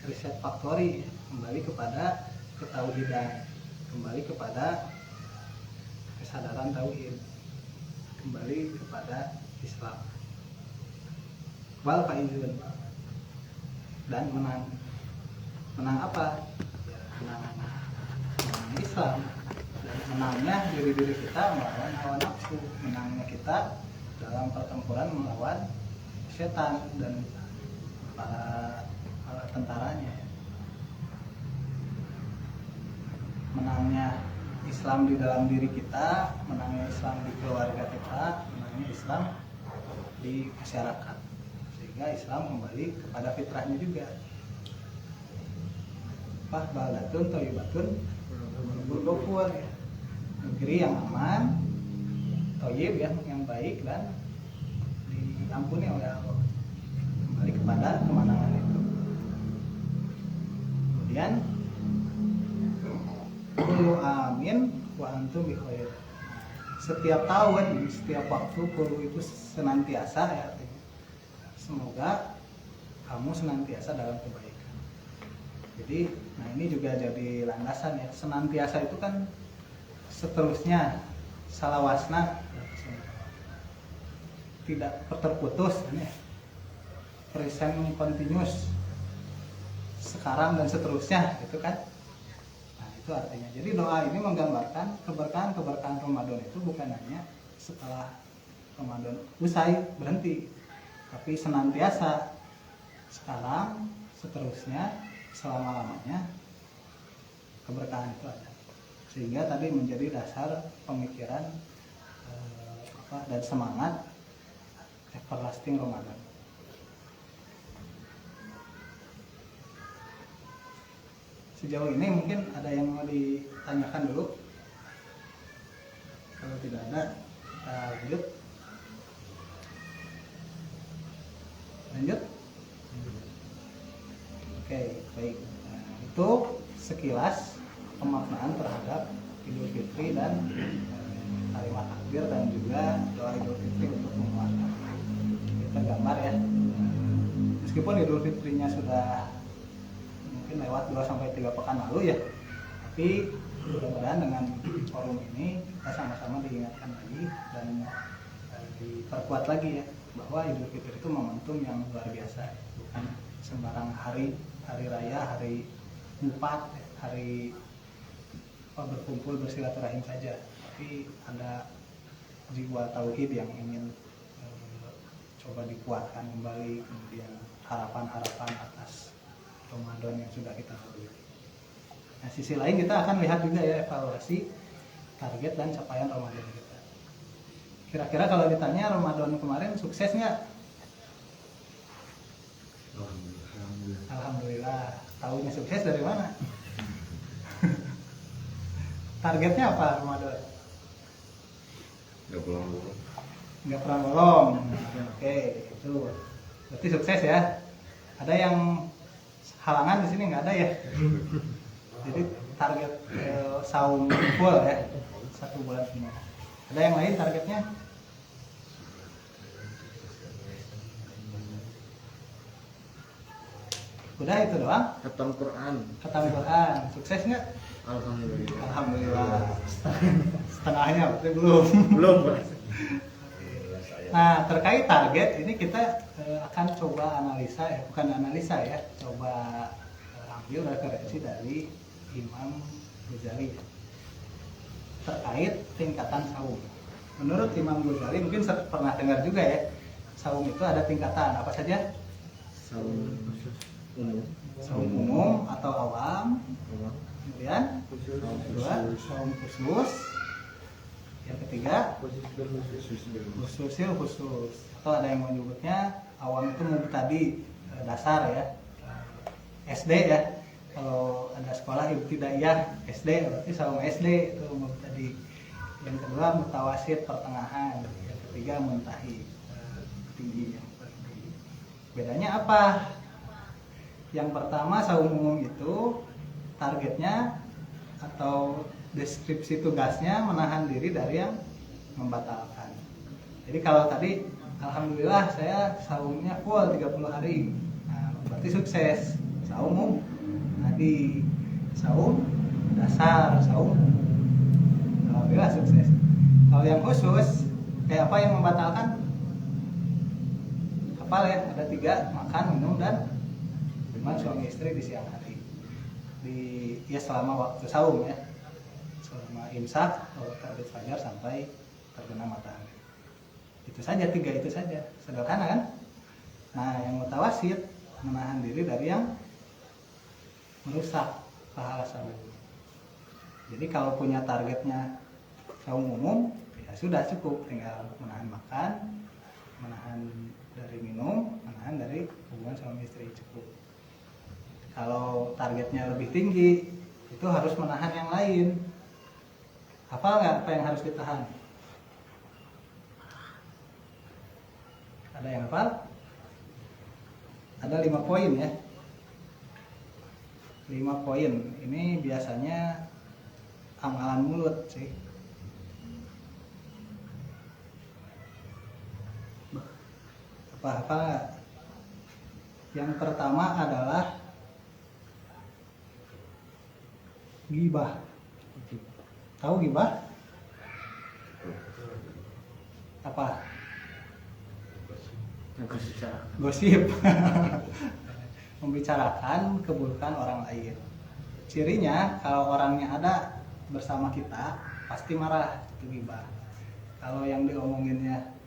reset factory, kembali kepada ketauhidan, kembali kepada kesadaran tauhid, kembali kepada Islam. Wal faizun, dan menang apa? Ya, menang Islam, dan menangnya diri kita melawan hawa nafsu, menangnya kita dalam pertempuran melawan setan dan para tentaranya. Menangnya Islam di dalam diri kita, menangnya Islam di keluarga kita, menangnya Islam di masyarakat, sehingga Islam kembali kepada fitrahnya juga. Baldatun thayyibatun ghafur, negeri yang aman, thayyib yang baik dan diampuni oleh Allah. Kembali kepada kemenangan itu. kemudian Qulu amin wa antum bi khair. Setiap tahun, setiap waktu qulu itu senantiasa ya artinya. Semoga kamu senantiasa dalam kebaikan. Jadi, nah ini juga jadi landasan ya. Senantiasa itu kan seterusnya, salawasna, tidak terputus, ini present continuous, sekarang dan seterusnya, gitu kan. Nah itu artinya. Jadi doa ini menggambarkan keberkahan Ramadan itu bukan hanya setelah Ramadan usai berhenti, tapi senantiasa sekarang, seterusnya, selama-lamanya keberkahan itu ada. Sehingga tadi menjadi dasar pemikiran dan semangat everlasting Ramadan. Sejauh ini mungkin ada yang mau ditanyakan dulu. Kalau tidak ada, kita lanjut. Lanjut. Oke, baik. Nah, itu sekilas pemaknaan terhadap Idul Fitri dan kalimat takbir dan juga doa Idul Fitri untuk menguatkan. Tergambar ya. Meskipun Idul Fitrinya sudah mungkin lewat 2-3 pekan lalu ya, tapi mudah-mudahan dengan forum ini kita sama-sama diingatkan lagi dan diperkuat lagi ya bahwa Idul Fitri itu momentum yang luar biasa, bukan sembarang hari raya, hari Jumat, hari berkumpul bersilaturahim saja, tapi ada jiwa tauhid yang ingin coba dikuatkan kembali, kemudian harapan-harapan atas Ramadan yang sudah kita lalui. Nah, sisi lain kita akan lihat juga ya evaluasi target dan capaian Ramadan kita. Kira-kira kalau ditanya Ramadan kemarin sukses nggak? Alhamdulillah. Tahunya sukses dari mana? Targetnya apa Ramadan? Nggak pernah bolong. Oke, itu berarti sukses ya. Ada yang halangan di sini nggak ada ya? Jadi target saum full ya 1 bulan semua. Ada yang lain targetnya? Udah itu doang?
Khatam Quran.
Khatam Quran, sukses nggak?
Alhamdulillah.
Alhamdulillah. Setengahnya berarti belum.
Belum, Pak.
Nah, terkait target ini kita akan coba analisa ya, bukan analisa ya, coba ambil referensi dari Imam Ghazali ya, terkait tingkatan saum. Menurut Imam Ghazali, mungkin pernah dengar juga ya, saum itu ada tingkatan apa saja?
Saum umum.
Saum umum atau awam, kemudian kedua saum khusus, yang ketiga khusus, atau ada yang menyebutnya awam itu mubtadi, dasar ya, SD ya. Kalau ada sekolah ibtidaiyah SD berarti saum SD itu mubtadi. Yang kedua mutawasid, pertengahan. Yang ketiga muntahi, tinggi, yang paling tinggi. Bedanya apa? Yang pertama saum umum itu targetnya atau deskripsi tugasnya menahan diri dari yang membatalkan. Jadi kalau tadi alhamdulillah saya saumnya full 30 hari. Nah, berarti sukses. Saum tadi saum dasar, saum alhamdulillah sukses. Kalau yang khusus kayak apa yang membatalkan? Hafal ya, ada 3, makan, minum, dan hubungan suami istri di siang hari. Ya selama waktu saum ya, selama imsak atau terbit fajar sampai terbenam matahari. Itu saja, 3 itu saja, sederhana kan? Nah, yang mutawasid menahan diri dari yang merusak pahala saum. Jadi kalau punya targetnya saum umum, ya sudah cukup, tinggal menahan makan, menahan dari minum, menahan dari hubungan suami istri, cukup. Kalau targetnya lebih tinggi, itu harus menahan yang lain. Hafal nggak apa yang harus ditahan? Ada yang hafal? Ada 5 poin ya. 5 5 poin. Ini biasanya amalan mulut sih. Apa nggak? Yang pertama adalah gibah. Tahu gibah? Apa? Gosip. Membicarakan keburukan orang lain. Cirinya kalau orangnya ada bersama kita pasti marah, itu gibah. Kalau yang diomonginnya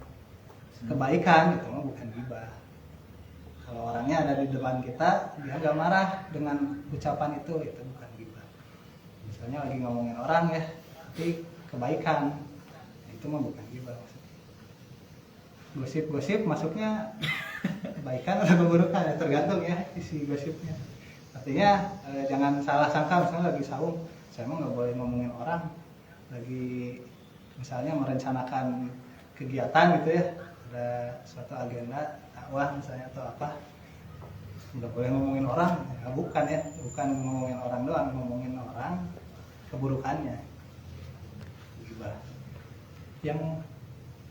kebaikan itu mah bukan gibah. Kalau orangnya ada di depan kita dia gak marah dengan ucapan itu bukan gibah. Misalnya lagi ngomongin orang ya tapi kebaikan, itu mah bukan gibah. Gosip masuknya kebaikan atau keburukan ya, tergantung ya isi gosipnya. Artinya jangan salah sangka, misalnya lagi saum saya emang nggak boleh ngomongin orang, lagi misalnya merencanakan kegiatan gitu ya, ada suatu agenda dakwah misalnya atau apa, nggak boleh ngomongin orang ya, bukan ngomongin orang doang, ngomongin orang keburukannya gibah.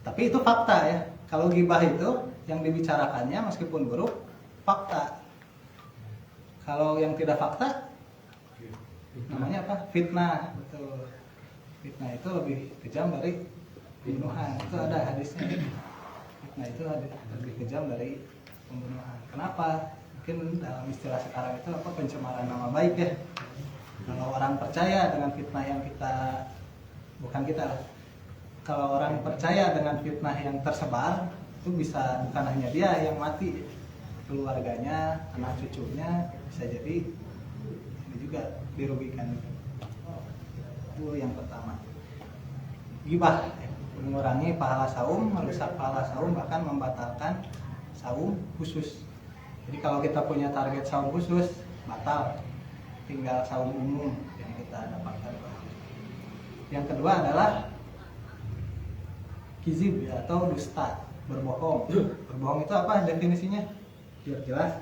Tapi itu fakta ya. Kalau gibah itu yang dibicarakannya meskipun buruk fakta. Kalau yang tidak fakta namanya apa? Fitnah. Betul. Fitnah itu lebih kejam dari pembunuhan. Itu ada hadisnya. Fitnah itu lebih kejam dari pembunuhan. Kenapa? Mungkin dalam istilah sekarang itu apa, pencemaran nama baik ya. Kalau orang percaya dengan fitnah yang kalau orang percaya dengan fitnah yang tersebar, itu bisa bukan hanya dia yang mati, keluarganya, anak cucunya bisa jadi ini juga dirugikan. Itu yang pertama. Gibah mengurangi pahala saum, merusak pahala saum, bahkan membatalkan saum khusus. Jadi kalau kita punya target saum khusus, batal. Tinggal saum umum yang kita dapatkan. Yang kedua adalah kizib atau dusta, berbohong. Berbohong itu apa definisinya? Biar jelas.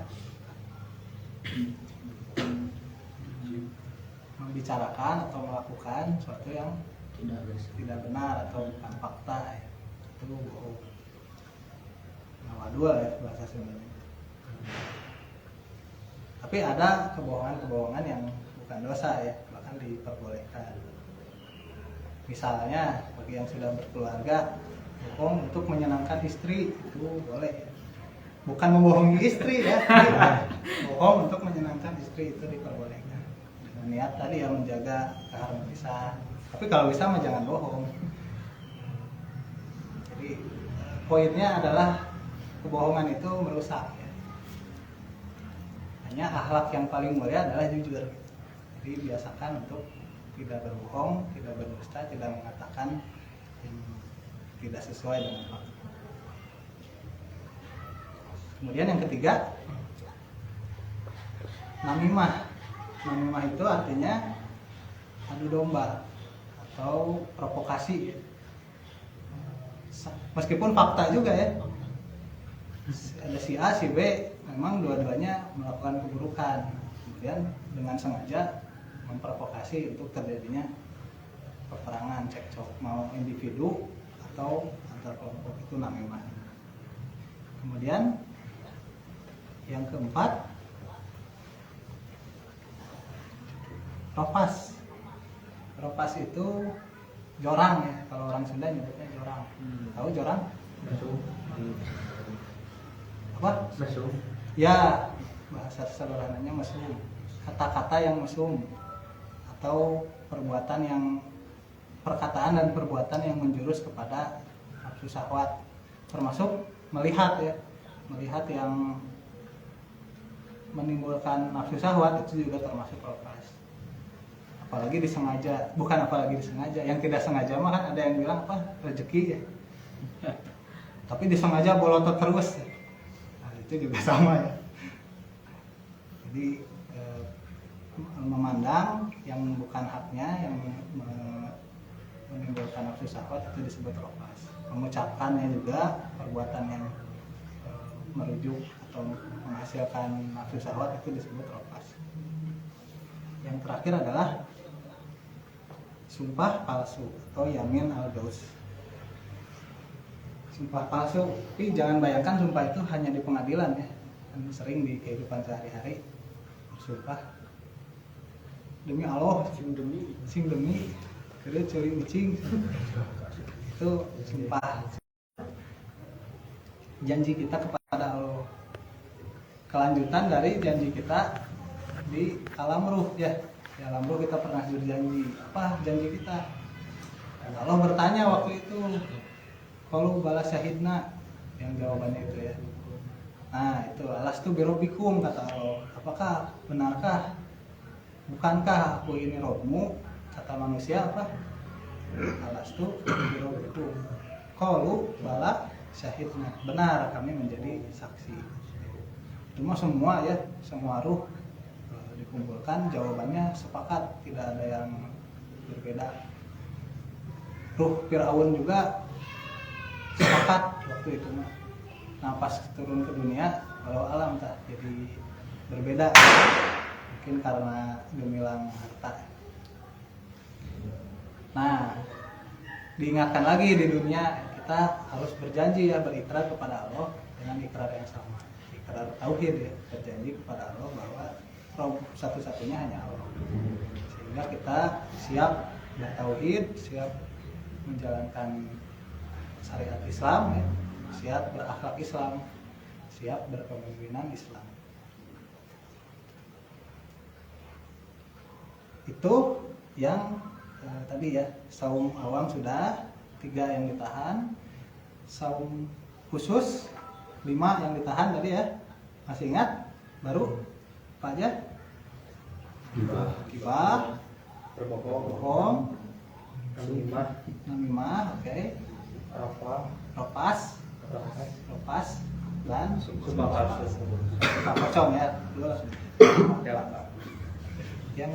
Membicarakan atau melakukan sesuatu yang tidak benar atau bukan fakta ya. Itu bohong. Nawadua ya bahasa Sundanya. Tapi ada kebohongan-kebohongan yang bukan dosa ya, bahkan diperbolehkan. Misalnya bagi yang sudah berkeluarga, bohong untuk menyenangkan istri itu boleh. Bukan membohongi istri ya, bohong untuk menyenangkan istri itu diperbolehkan. Dengan niat tadi ya menjaga keharmonisan. Tapi kalau bisa mah jangan bohong. Jadi poinnya adalah kebohongan itu merusak ya. Hanya akhlak yang paling mulia adalah jujur. Jadi biasakan untuk tidak berbohong, tidak berdusta, tidak mengatakan yang tidak sesuai dengan fakta. Kemudian yang ketiga, namimah. Namimah itu artinya adu domba atau provokasi. Meskipun fakta juga ya. Ada si A, si B, memang dua-duanya melakukan keburukan. Kemudian dengan sengaja memprovokasi untuk terjadinya peperangan, cekcok, mau individu atau antar kelompok, itu namimah. Kemudian yang keempat, ropas. Ropas itu jorang ya, kalau orang Sunda nyebutnya jorang. Tahu jorang? Apa?
Mesum.
Ya, bahasa sederhananya mesum. Kata-kata yang mesum atau perkataan dan perbuatan yang menjurus kepada nafsu syahwat, termasuk melihat ya, melihat yang menimbulkan nafsu syahwat itu juga termasuk ropas. Apalagi disengaja, bukan apalagi disengaja, yang tidak sengaja mah kan ada yang bilang apa, rezeki ya. Tapi disengaja bolotot terus ya. Nah, itu juga sama ya. Jadi memandang yang bukan haknya, yang menimbulkan nafsu syahwat itu disebut ropas. Mengucapkannya juga perbuatan yang merujuk atau menghasilkan nafsu syahwat itu disebut ropas. terakhir adalah sumpah palsu atau yamin al-ghaus. Sumpah palsu, tapi jangan bayangkan sumpah itu hanya di pengadilan ya. Kan sering di kehidupan sehari-hari bersumpah demi Allah, sing demi kira curi micing. Itu sumpah janji kita kepada Allah. Kelanjutan dari janji kita di alam ruh ya. Di alam ruh kita pernah berjanji. Apa janji kita? Dan Allah bertanya waktu itu, kalau balas syahidna, yang jawabannya itu ya. Nah itu alastu birobbikum, kata Allah. Apakah benarkah? Bukankah aku ini Robmu? Kata manusia apa? Alastu birobbikum. Qalu bala syahidna. Benar, kami menjadi saksi. Cuma semua ya, semua ruh dikumpulkan, jawabannya sepakat, tidak ada yang berbeda. Ruh Fir'aun juga sepakat waktu itu mah. Nah pas turun ke dunia, walau alam tak jadi berbeda. Mungkin karena gemilang harta. Nah, diingatkan lagi di dunia kita harus berjanji ya, berikrar kepada Allah dengan ikrar yang sama. Ikrar tauhid ya, berjanji kepada Allah bahwa Rob satu-satunya hanya Allah. Sehingga kita siap bertauhid, siap menjalankan syariat Islam ya, siap berakhlak Islam, siap berkepemimpinan Islam. Itu yang tadi ya, saum awam sudah 3 yang ditahan, saum khusus 5 yang ditahan tadi ya, masih ingat? Baru apa aja? Gibah, bohong, namimah, oke. Ropas, dan sumpah pocong ya. Yang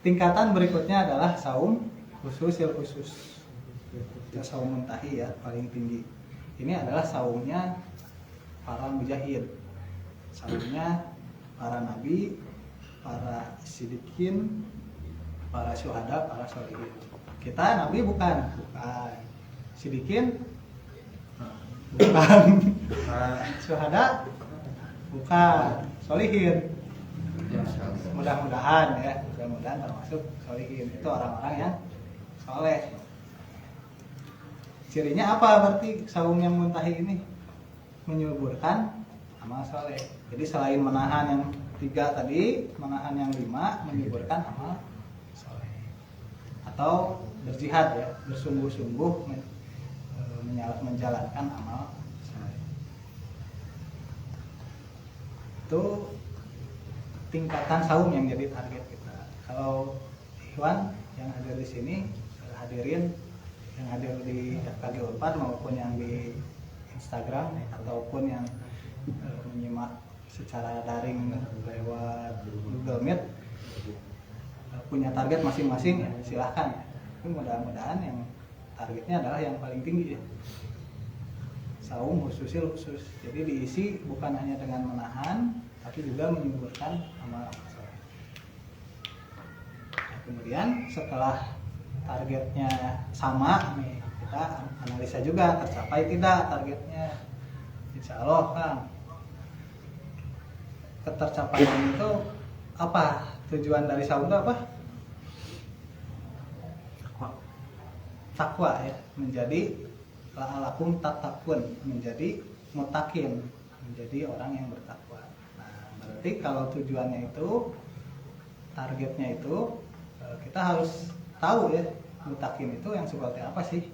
tingkatan berikutnya adalah saum khusus ya, khusus. Ya, saum muntahi ya, paling tinggi. Ini adalah saumnya para mujahid, saumnya para nabi, para siddiqin, para syuhada, para sholihin. Kita nabi bukan. Siddiqin bukan. Syuhada bukan. Sholihin mudah-mudahan ya, mudah-mudahan termasuk sholihin. Itu orang-orang yang soleh. Cirinya apa berarti saum yang muntahi ini? Menyuburkan amal soleh. Jadi selain menahan yang 3 tadi, menahan yang 5, menyuburkan amal soleh. Atau berjihad ya, bersungguh-sungguh menjalankan amal soleh. Itu tingkatan saum yang jadi target kita. Kalau Ikhwan yang hadir di sini, hadirin yang hadir di FKG Unpad maupun yang di Instagram ataupun yang menyimak secara daring lewat Google Meet, punya target masing-masing ya, silahkan ya. Tapi mudah-mudahan yang targetnya adalah yang paling tinggi ya. Saum khususil khusus. Jadi diisi bukan hanya dengan menahan, tapi juga menyuburkan amal soleh. Nah, kemudian setelah targetnya sama nih, kita analisa juga tercapai tidak targetnya. Insya Allah kan. Ketercapaian itu apa? Tujuan dari saum itu apa? Takwa ya, menjadi la'alakum tattaqun, menjadi mutakin, menjadi orang yang bertakwa. Nah, berarti kalau tujuannya itu, targetnya itu, kita harus tahu ya, mutakin itu yang seperti apa sih?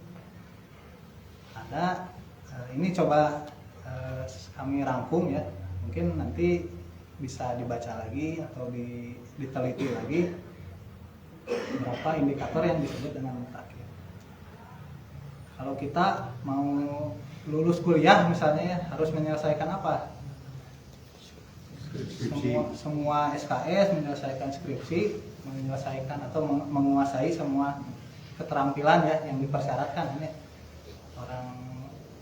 Ada, ini coba kami rangkum ya, mungkin nanti bisa dibaca lagi atau diteliti lagi berapa indikator yang disebut dengan mutakin. Kalau kita mau lulus kuliah misalnya ya, harus menyelesaikan apa? Semua SKS, menyelesaikan skripsi, menyelesaikan atau menguasai semua keterampilan ya yang dipersyaratkan ini. Orang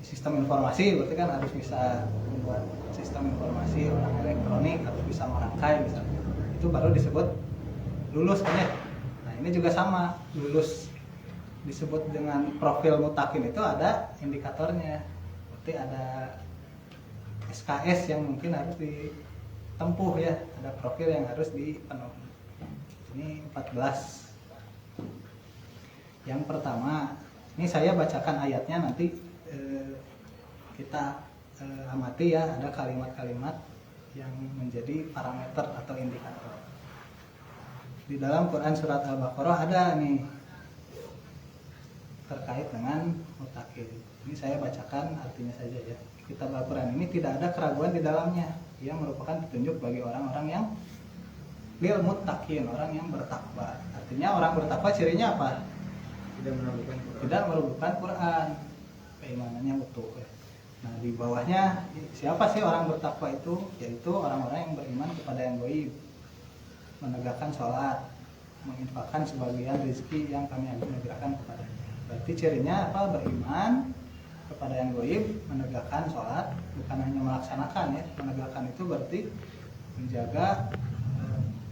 sistem informasi berarti kan harus bisa membuat sistem informasi, orang elektronik harus bisa merangkai misalnya. Itu baru disebut lulus kan ya. Nah ini juga sama, lulus disebut dengan profil mutakin itu ada indikatornya. Berarti ada SKS yang mungkin harus ditempuh ya, ada profil yang harus dipenuhi. Ini 14. Yang pertama, ini saya bacakan ayatnya, nanti kita amati ya, ada kalimat-kalimat yang menjadi parameter atau indikator. Di dalam Quran surat Al-Baqarah ada nih terkait dengan mutakin. Ini saya bacakan artinya saja ya. Kitab Al-Quran ini tidak ada keraguan di dalamnya. Ia merupakan petunjuk bagi orang-orang yang lil muttaqin, orang yang bertakwa. Artinya orang bertakwa cirinya apa?
Tidak meragukan Quran.
Tidak meragukan Quran, keimanannya utuh. Nah di bawahnya siapa sih orang bertakwa itu? Yaitu orang-orang yang beriman kepada yang gaib, menegakkan sholat, menginfakkan sebagian rezeki yang kami anugerahkan kepadanya. Berarti cirinya apa? Beriman kepada yang gaib, menegakkan sholat, bukan hanya melaksanakan ya. Menegakkan itu berarti menjaga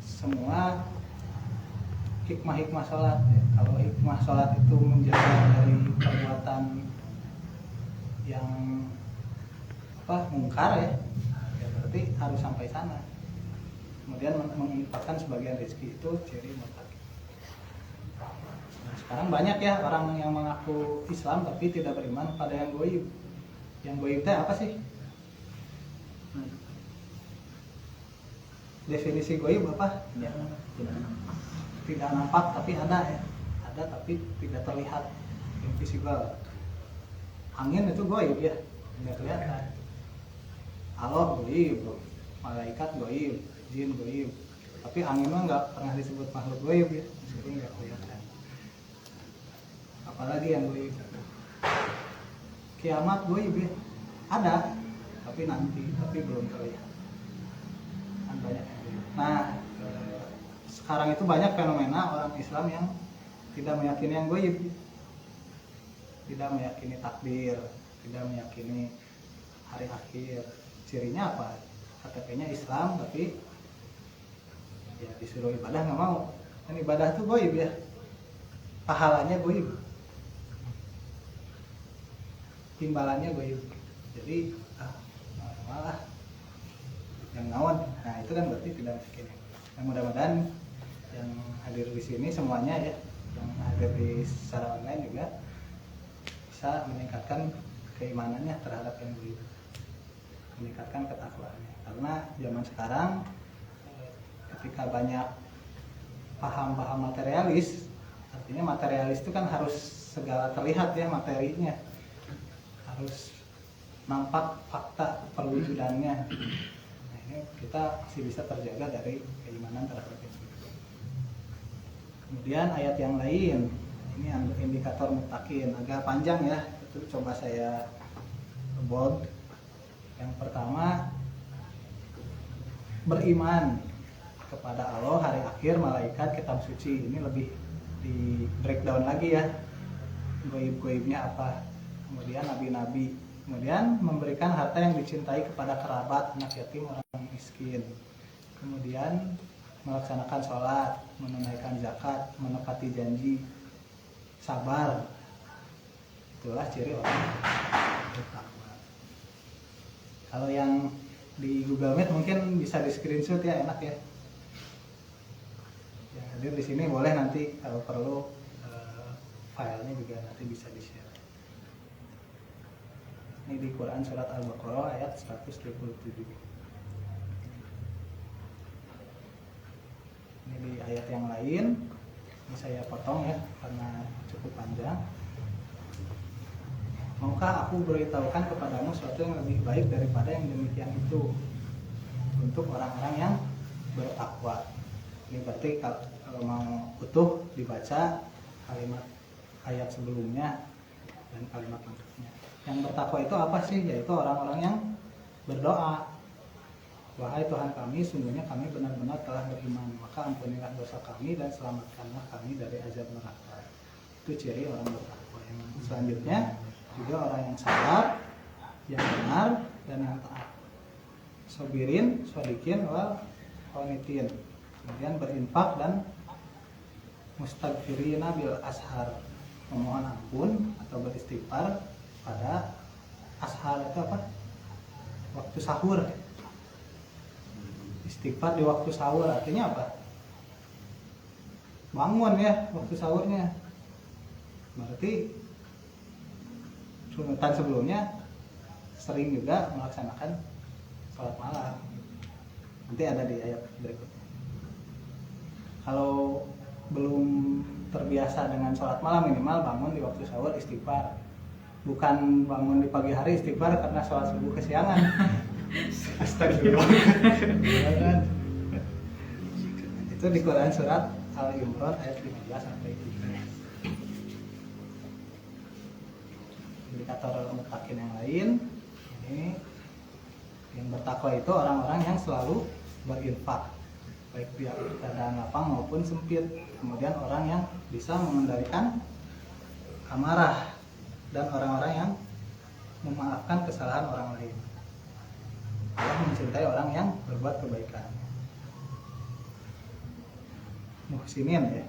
semua hikmah-hikmah sholat ya. Kalau hikmah sholat itu menjaga dari perbuatan yang mungkar ya, ya berarti harus sampai sana. Kemudian menginfakkan sebagian rezeki itu ciri muttaqin. Nah, sekarang banyak ya orang yang mengaku Islam tapi tidak beriman pada yang gaib. Yang gaib itu apa sih? Definisi gaib apa?
Ya,
Tidak nampak tapi ada ya. Ada tapi tidak terlihat, invisible. Angin itu gaib ya, tidak kelihatan. Allah gaib, malaikat gaib, jin gaib. Tapi angin mah nggak pernah disebut makhluk gaib ya, jadi nggak kelihatan. Apalagi yang gaib. Kiamat gaib ya, ada, tapi nanti, tapi belum terlihat. Kan banyak yang gaib. Nah, sekarang itu banyak fenomena orang Islam yang tidak meyakini yang gaib, tidak meyakini takdir, tidak meyakini hari akhir. Cirinya apa? KTP-nya Islam tapi ya disuruh ibadah nggak mau. Kan ibadah itu gaib ya, pahalanya gaib, timbalannya gaib. Jadi malah yang ngawon. Nah itu kan berarti tidak meyakini. Yang mudah-mudahan yang hadir di sini semuanya ya, yang hadir di secara online juga bisa meningkatkan keimanannya terhadap yang gaib, meningkatkan ketakwaannya. Karena zaman sekarang ketika banyak paham-paham materialis, artinya materialis itu kan harus segala terlihat ya, materinya harus nampak fakta perwujudannya. Nah, ini kita masih bisa terjaga dari keimanan terhadap itu. Kemudian ayat yang lain, ini indikator muttaqin, agak panjang ya, itu coba saya bold. Yang pertama, beriman kepada Allah, hari akhir, malaikat, kitab suci. Ini lebih di breakdown lagi ya, gaib-gaibnya apa. Kemudian nabi-nabi. Kemudian memberikan harta yang dicintai kepada kerabat, anak yatim, orang miskin. Kemudian melaksanakan sholat, menunaikan zakat, menepati janji, sabar. Itulah ciri orang bertakwa. Kalau yang di Google Meet mungkin bisa di screenshot ya, enak ya. Yang hadir di sini boleh nanti kalau perlu filenya juga nanti bisa di share. Ini di Quran surat Al-Baqarah ayat 127. Ini di ayat yang lain, ini saya potong ya karena cukup panjang. Maukah aku beritahukan kepadamu sesuatu yang lebih baik daripada yang demikian itu untuk orang-orang yang bertakwa. Ini berarti kalau mau utuh dibaca kalimat ayat sebelumnya dan kalimat lengkapnya. Yang bertakwa itu apa sih? Yaitu orang-orang yang berdoa. Wahai Tuhan kami, sungguhnya kami benar-benar telah beriman, maka ampunilah dosa kami dan selamatkanlah kami dari azab neraka. Itu ciri orang bertakwa. Yang selanjutnya juga orang yang sabar, yang benar, dan yang taat. Sobirin, sodikin, wal qanitin. Kemudian berinfak dan mustaghfirina bil ashar, memohon ampun atau beristighfar pada ashar. Itu apa? Waktu sahur. Istighfar di waktu sahur artinya apa? Bangun ya waktu sahurnya. Berarti sunatan sebelumnya sering juga melaksanakan sholat malam. Nanti ada di ayat berikutnya. Kalau belum terbiasa dengan sholat malam, minimal bangun di waktu sahur istighfar. Bukan bangun di pagi hari istighfar karena sholat subuh kesiangan. Astagfirullah. Itu di Quran surat Al-Imran ayat 15 sampai 17. Indikator muttaqin yang lain ini, yang bertakwa itu orang-orang yang selalu berinfak, baik di keadaan lapang maupun sempit. Kemudian orang yang bisa mengendalikan amarah, dan orang-orang yang memaafkan kesalahan orang lain. Allah mencintai orang yang berbuat kebaikan. Muhsinin ya.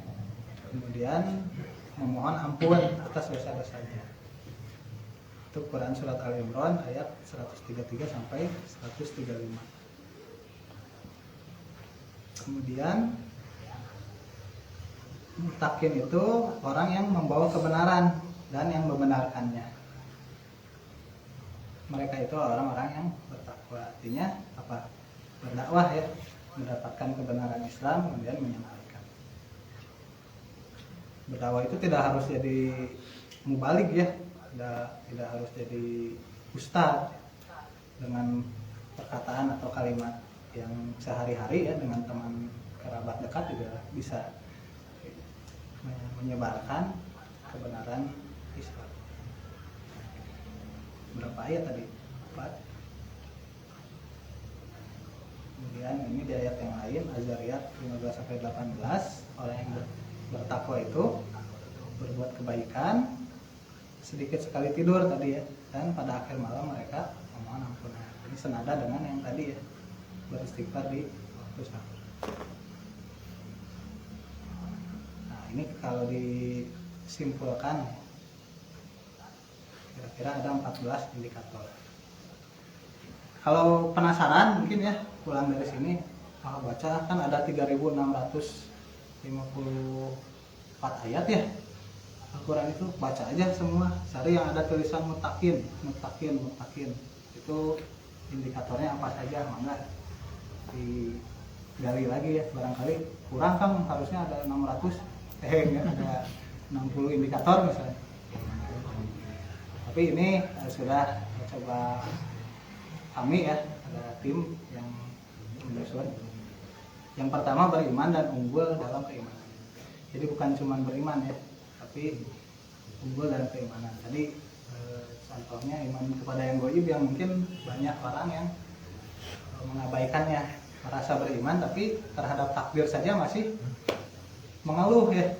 Kemudian memohon ampun atas dosa-dosanya. Itu Quran surat Al-Imran ayat 133 sampai 135. Kemudian muttaqin itu orang yang membawa kebenaran dan yang membenarkannya. Mereka itu orang-orang yang bertakwa. Artinya apa? Berdakwah ya, mendapatkan kebenaran Islam kemudian menyampaikan. Berdakwah itu tidak harus jadi mubalik ya, tidak harus jadi ustadz dengan perkataan atau kalimat yang sehari-hari ya, dengan teman kerabat dekat juga bisa menyebarkan kebenaran Islam. Berapa ayat tadi? 4. Kemudian ini di ayat yang lain, Az-Zariyat 15 sampai 18, orang yang bertakwa itu berbuat kebaikan, sedikit sekali tidur tadi ya, dan pada akhir malam mereka memohon ampun. Ini senada dengan yang tadi ya, beristighfar di waktu sahur. Nah ini kalau disimpulkan kira-kira ada 14 indikator. Kalau penasaran mungkin ya, pulang dari sini baca kan ada 3.654 ayat ya Al-Quran itu, baca aja semua, cari yang ada tulisan muttaqin. Itu indikatornya apa saja, mangga digali lagi ya, barangkali kurang kan, harusnya ada 600 ada 60 indikator misalnya. Tapi ini sudah coba kami ya, ada tim yang menyusun. Yang pertama, beriman dan unggul dalam keimanan. Jadi bukan cuma beriman ya, tapi unggul dalam keimanan. Tadi contohnya iman kepada yang gaib, yang mungkin banyak orang yang mengabaikannya, merasa beriman tapi terhadap takdir saja masih mengeluh ya.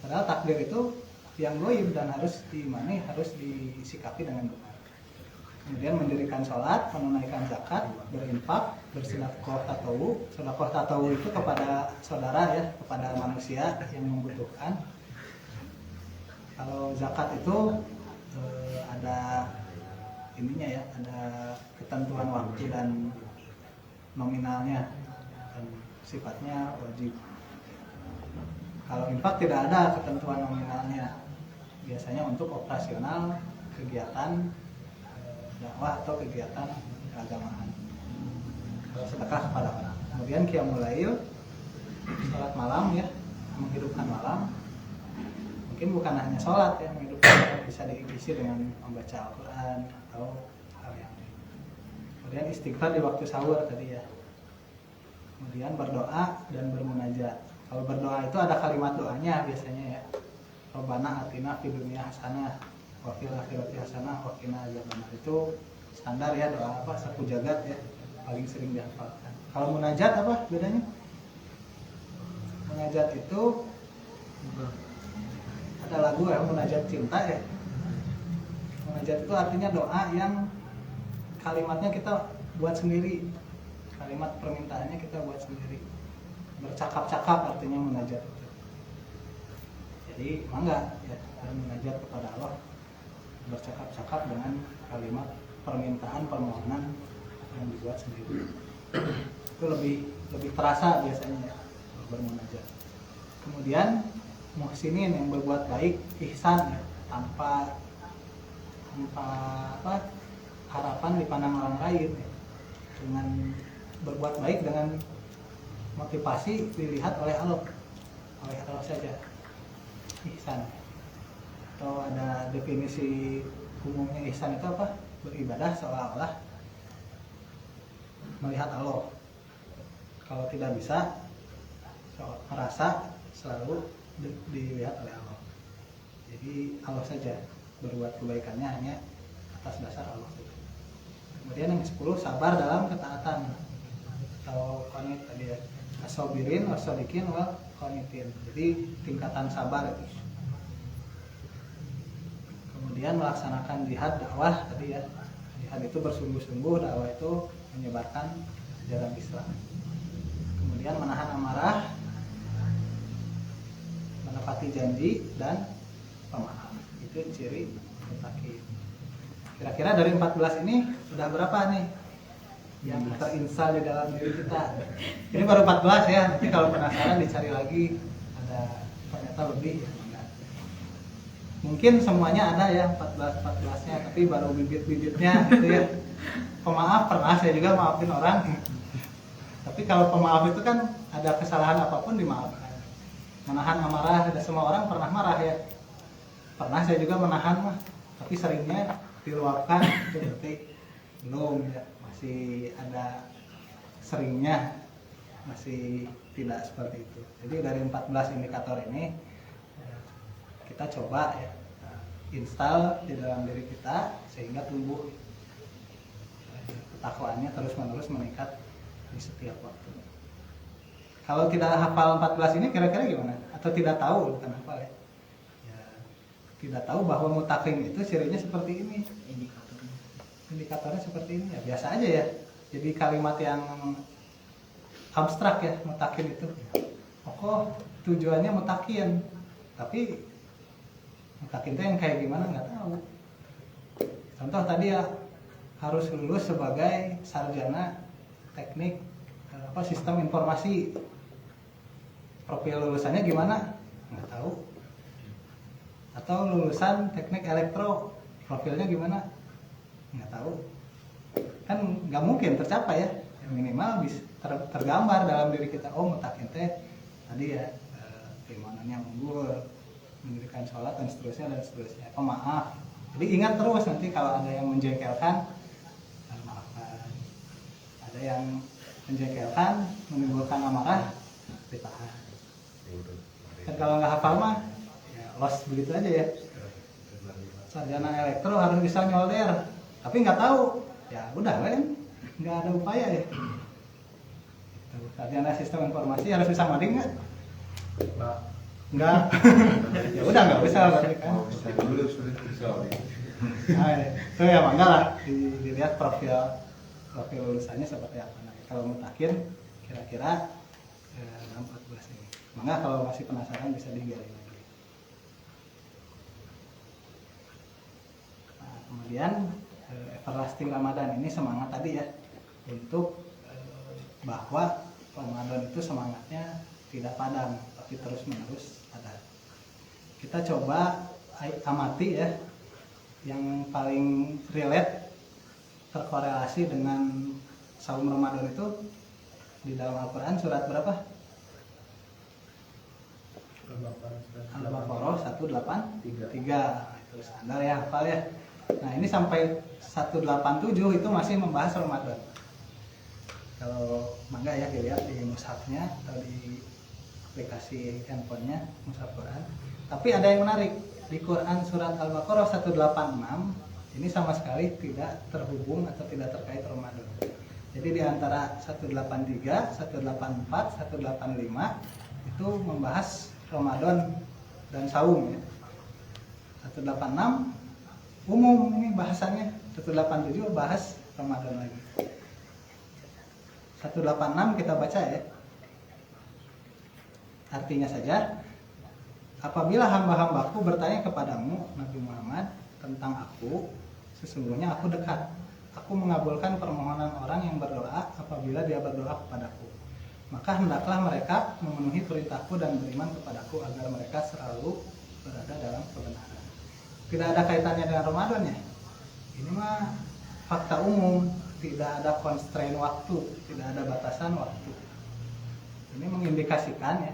Padahal takdir itu yang gaib dan harus diimani, harus disikapi dengan benar. Kemudian mendirikan sholat, menunaikan zakat, berinfak, bersedekah tatawu. Sedekah tatawu itu kepada saudara ya, kepada manusia yang membutuhkan. Kalau zakat itu ada ininya ya, ada ketentuan waktu dan nominalnya, dan sifatnya wajib. Kalau infak tidak ada ketentuan nominalnya, biasanya untuk operasional kegiatan dakwah atau kegiatan keagamaan. Kalau sedekah kepada orang. Kemudian qiyamul lail, sholat malam ya, menghidupkan malam. Mungkin bukan hanya sholat ya, menghidupkan, bisa diisi dengan membaca Al-Quran atau hal yang lain. Kemudian istighfar di waktu sahur tadi ya. Kemudian berdoa dan bermunajat. Kalau berdoa itu ada kalimat doanya biasanya ya. Rabbana atina fid dunya hasanah wa fil akhirati hasanah wa qina adzabannar. Itu standar ya, doa apa sapu jagat ya, paling sering dihafalkan. Kalau munajat apa bedanya? Munajat itu ada lagu ya, munajat cinta ya. Munajat itu artinya doa yang kalimatnya kita buat sendiri, kalimat permintaannya kita buat sendiri. Bercakap-cakap artinya munajat itu. Jadi mangga ya, bermunajat kepada Allah, bercakap-cakap dengan kalimat permintaan permohonan yang dibuat sendiri. Itu lebih terasa biasanya ya, bermunajat. Kemudian muhsinin yang berbuat baik, ihsan ya, tanpa harapan dipandang orang lain ya. Dengan berbuat baik dengan motivasi dilihat oleh Allah saja, ihsan. Atau ada definisi umumnya ihsan itu apa? Beribadah seolah-olah melihat Allah. Kalau tidak bisa, merasa selalu dilihat oleh Allah. Jadi Allah saja, berbuat kebaikannya hanya atas dasar Allah saja. Kemudian yang 10, sabar dalam ketaatan atau qanit tadi ya, as-sabirin was-shadiqin wal qanitin. Jadi tingkatan sabar itu. Kemudian melaksanakan jihad dakwah tadi ya. Jihad itu bersungguh-sungguh, dakwah itu menyebarkan ajaran Islam. Kemudian menahan amarah, menepati janji dan pemaaf. Itu ciri muttaqin. Kira-kira dari 14 ini sudah berapa nih yang terinstal di dalam diri kita? Ini baru 14 ya, nanti kalau penasaran dicari lagi, ada ternyata lebih ya. Mungkin semuanya ada ya 14-14-nya, tapi baru bibit-bibitnya gitu ya. Pemaaf pernah saya juga maafin orang. Tapi kalau pemaaf itu kan ada kesalahan apapun dimaafkan. Menahan amarah, ada semua orang pernah marah ya. Pernah saya juga menahan mah, tapi seringnya diluapkan, itu berarti belum ya, masih ada seringnya, masih tidak seperti itu. Jadi dari 14 indikator ini kita coba ya install di dalam diri kita sehingga tumbuh ketakwaannya terus-menerus meningkat di setiap waktu. Kalau tidak hafal 14 ini kira-kira gimana? Atau tidak tahu, bukan hafal ya? Tidak tahu bahwa muttaqin itu cirinya seperti ini. Indikatornya seperti ini ya, biasa aja ya. Jadi kalimat yang abstrak ya, muttaqin itu. Oh, tujuannya muttaqin. Tapi muttaqin itu yang kayak gimana nggak tahu. Contoh tadi ya, harus lulus sebagai sarjana teknik sistem informasi. Profil lulusannya gimana? Nggak tahu. Atau lulusan teknik elektro, profilnya gimana? Nggak tahu. Kan nggak mungkin tercapai ya. Minimal bisa tergambar dalam diri kita. Oh, muttaqin teh tadi ya keimanannya unggul, mendirikan sholat dan seterusnya. Pemaaf. Jadi ingat terus nanti kalau ada yang menjengkelkan, maafkan. Ada yang menjengkelkan, menimbulkan amarah, ditahan. Dan kalau nggak hafal mah los begitu aja ya. Sarjana elektro harus bisa nyolder, tapi nggak tahu, ya udah kan, nggak ada upaya ya. Sarjana sistem informasi harus bisa ngoding nggak? Nggak. Ya udah nggak bisa berarti kan. Nah, itu ya mangga lah dilihat profil lulusannya seperti apa. Nah, kalau muttaqin kira-kira 14 ini. Mangga kalau masih penasaran bisa digali lagi. Kemudian everlasting Ramadan ini semangat tadi ya, untuk bahwa Ramadan itu semangatnya tidak padam tapi terus menerus ada. Kita coba amati ya, yang paling relate terkorelasi dengan saum Ramadan itu di dalam Al-Quran surat berapa? Al-Baqarah 183. Itu standar ya, hafal ya. Nah ini sampai 187 itu masih membahas Ramadan. Kalau mangga ya dilihat di mushafnya atau di aplikasi handphonenya mushaf Quran. Tapi ada yang menarik, di Quran surat Al-Baqarah 186 ini sama sekali tidak terhubung atau tidak terkait Ramadan. Jadi di antara 183, 184, 185 itu membahas Ramadan dan saum ya. 186 umum ini bahasannya, 187 bahas Ramadan lagi. 186 kita baca ya. Artinya saja apabila hamba-hambaku bertanya kepadamu Nabi Muhammad tentang aku, sesungguhnya aku dekat. Aku mengabulkan permohonan orang yang berdoa apabila dia berdoa kepadaku. Maka hendaklah mereka memenuhi perintahku dan beriman kepadaku agar mereka selalu berada dalam kebenaran. Tidak ada kaitannya dengan Ramadan ya. Ini mah fakta umum, tidak ada constraint waktu, tidak ada batasan waktu. Ini mengindikasikan ya,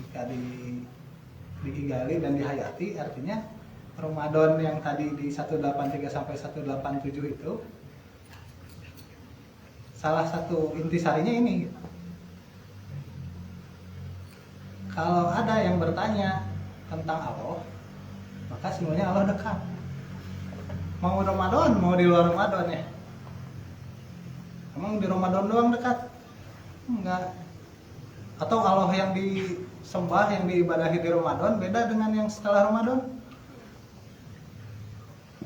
jika digali dan dihayati, artinya Ramadan yang tadi di 183 sampai 187 itu salah satu intisarinya ini. Kalau ada yang bertanya tentang Allah, maka sebenarnya Allah dekat. Mau Ramadan, mau di luar Ramadan ya. Emang di Ramadan doang dekat? Enggak. Atau Allah yang disembah, yang diibadahi di Ramadan beda dengan yang setelah Ramadan?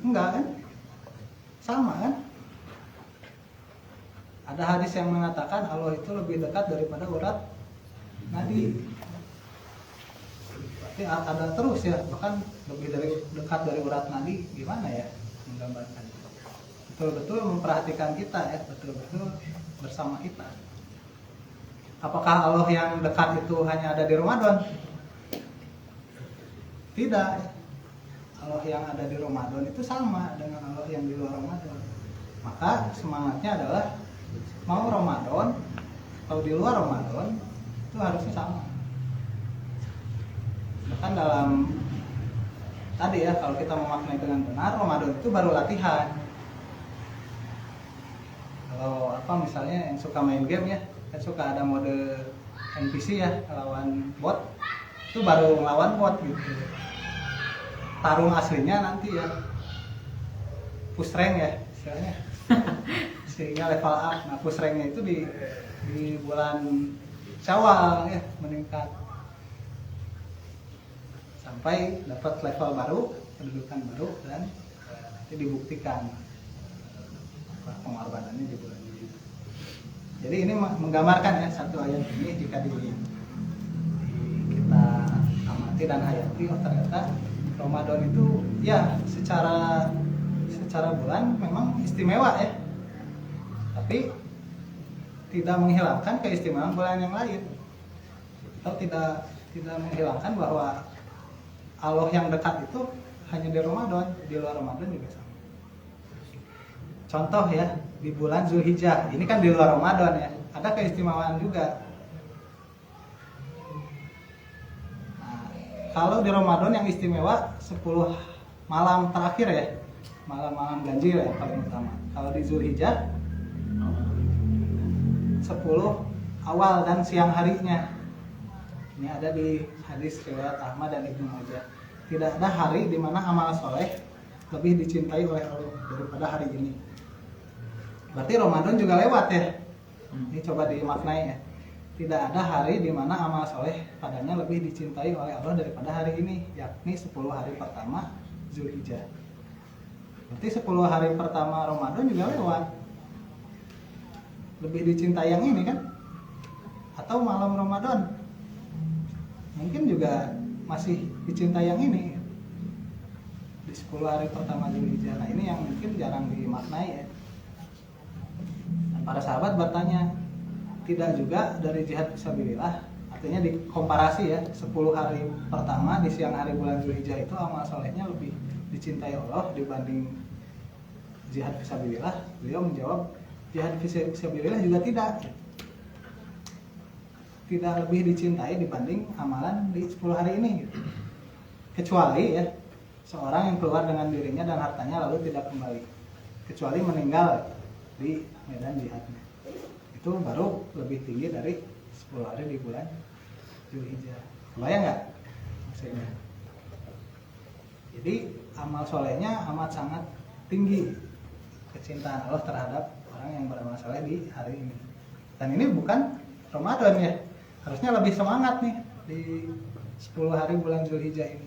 Enggak kan? Sama kan? Ada hadis yang mengatakan Allah itu lebih dekat daripada urat nadi. Berarti ada terus ya, bahkan lebih dekat dari urat nadi. Gimana ya menggambarkan? Betul-betul memperhatikan kita ya, betul-betul bersama kita. Apakah Allah yang dekat itu hanya ada di Ramadan? Tidak. Allah yang ada di Ramadan itu sama dengan Allah yang di luar Ramadan. Maka semangatnya adalah mau Ramadan atau di luar Ramadan itu harusnya sama. Bahkan dalam tadi ya, kalau kita memaknai dengan benar, Ramadan itu baru latihan. Kalau apa misalnya yang suka main game ya, kan suka ada mode NPC ya, lawan bot, itu baru ngelawan bot gitu. Tarung aslinya nanti ya push rank ya istilahnya. Sehingga level up. Nah push ranknya itu di bulan Syawal ya meningkat sampai dapat level baru, kedudukan baru, dan nanti dibuktikan pengorbanannya di bulan ini. Jadi ini menggambarkan ya satu ayat ini, jika kita amati dan hayati, oh ternyata Ramadan itu ya secara bulan memang istimewa ya, tapi tidak menghilangkan keistimewaan bulan yang lain, atau tidak menghilangkan bahwa Allah yang dekat itu hanya di Ramadan, di luar Ramadan juga sama. Contoh ya, di bulan Zulhijjah, ini kan di luar Ramadan ya, ada keistimewaan juga. Kalau di Ramadan yang istimewa 10 malam terakhir ya, malam-malam ganjil ya paling utama. Kalau di Zulhijjah 10 awal dan siang harinya. Ini ada di hadis riwayat Ahmad dan Ibnu Majah. Tidak ada hari di mana amal soleh lebih dicintai oleh Allah daripada hari ini. Berarti Ramadan juga lewat ya. Ini coba dimaknai ya. Tidak ada hari di mana amal soleh padanya lebih dicintai oleh Allah daripada hari ini, yakni 10 hari pertama Zulhijjah. Berarti 10 hari pertama Ramadan juga lewat. Lebih dicintai yang ini kan? Atau malam Ramadan mungkin juga masih dicintai yang ini di 10 hari pertama Zulhijjah. Nah ini yang mungkin jarang dimaknai ya. Dan para sahabat bertanya, tidak juga dari jihad fisabilillah, artinya dikomparasi ya, 10 hari pertama di siang hari bulan Zulhijjah itu amal solehnya lebih dicintai Allah dibanding jihad fisabilillah. Beliau menjawab, jihad fisabilillah juga tidak lebih dicintai dibanding amalan di 10 hari ini gitu. Kecuali ya seorang yang keluar dengan dirinya dan hartanya lalu tidak kembali, kecuali meninggal di medan jihadnya, itu baru lebih tinggi dari 10 hari di bulan Zulhijjah. Kebayang nggak maksudnya? Jadi amal solehnya amat sangat tinggi, kecintaan Allah terhadap orang yang beramal soleh di hari ini. Dan ini bukan Ramadan ya, harusnya lebih semangat nih di 10 hari bulan Zulhijjah ini.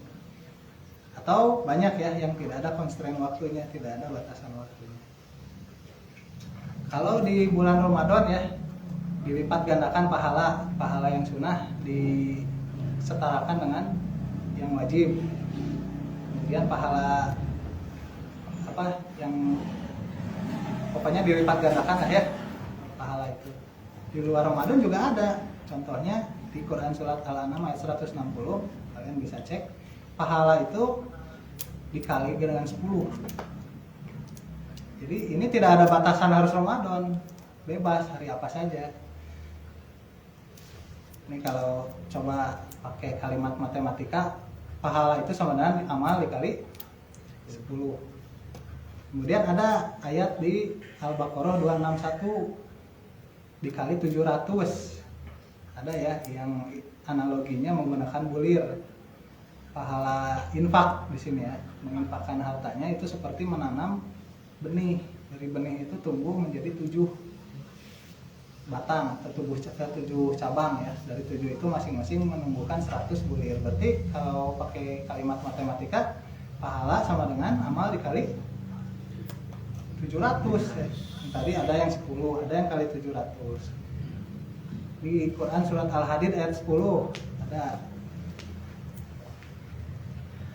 Atau banyak ya yang tidak ada constraint waktunya, tidak ada batasan waktunya. Kalau di bulan Ramadan ya dilipat gandakan pahala yang sunnah disetarakan dengan yang wajib. Kemudian pahala apa yang pokoknya dilipat gandakan lah ya pahala itu. Di luar Ramadan juga ada. Contohnya di Quran surat Al-An'am ayat 160, kalian bisa cek. Pahala itu dikali dengan 10. Jadi ini tidak ada batasan harus Ramadan, bebas hari apa saja. Ini kalau coba pakai kalimat matematika, pahala itu sama dengan amal dikali 10. Kemudian ada ayat di Al-Baqarah 261 dikali 700. Ada ya yang analoginya menggunakan bulir. Pahala infak di sini ya, menginfakkan hartanya itu seperti menanam benih. Dari benih itu tumbuh menjadi 7 batang atau 7 cabang ya. Dari 7 itu masing-masing menumbuhkan 100 bulir. Berarti kalau pakai kalimat matematika, pahala sama dengan amal dikali 700 ya. Tadi ada yang 10, ada yang kali 700. Di Quran surat Al-Hadid ayat 10 ada.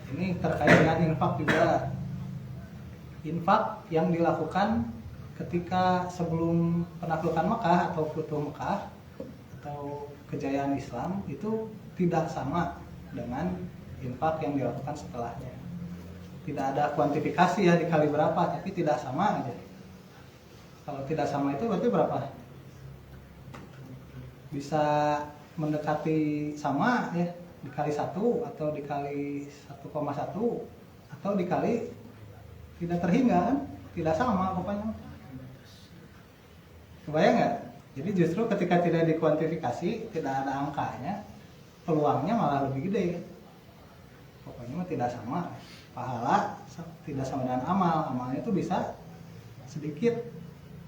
Ini terkait dengan infak juga. Infak yang dilakukan ketika sebelum penaklukan Mekah atau Futuh Mekah atau kejayaan Islam itu tidak sama dengan infak yang dilakukan setelahnya. Tidak ada kuantifikasi ya dikali berapa, tapi tidak sama aja. Kalau tidak sama itu berarti berapa? Bisa mendekati sama ya, dikali 1 atau dikali 1,1 atau dikali tidak terhingga kan? Tidak sama pokoknya. Kebayang nggak? Jadi justru ketika tidak dikuantifikasi, tidak ada angkanya, peluangnya malah lebih gede. Pokoknya tidak sama. Pahala tidak sama dengan amal. Amalnya itu bisa sedikit,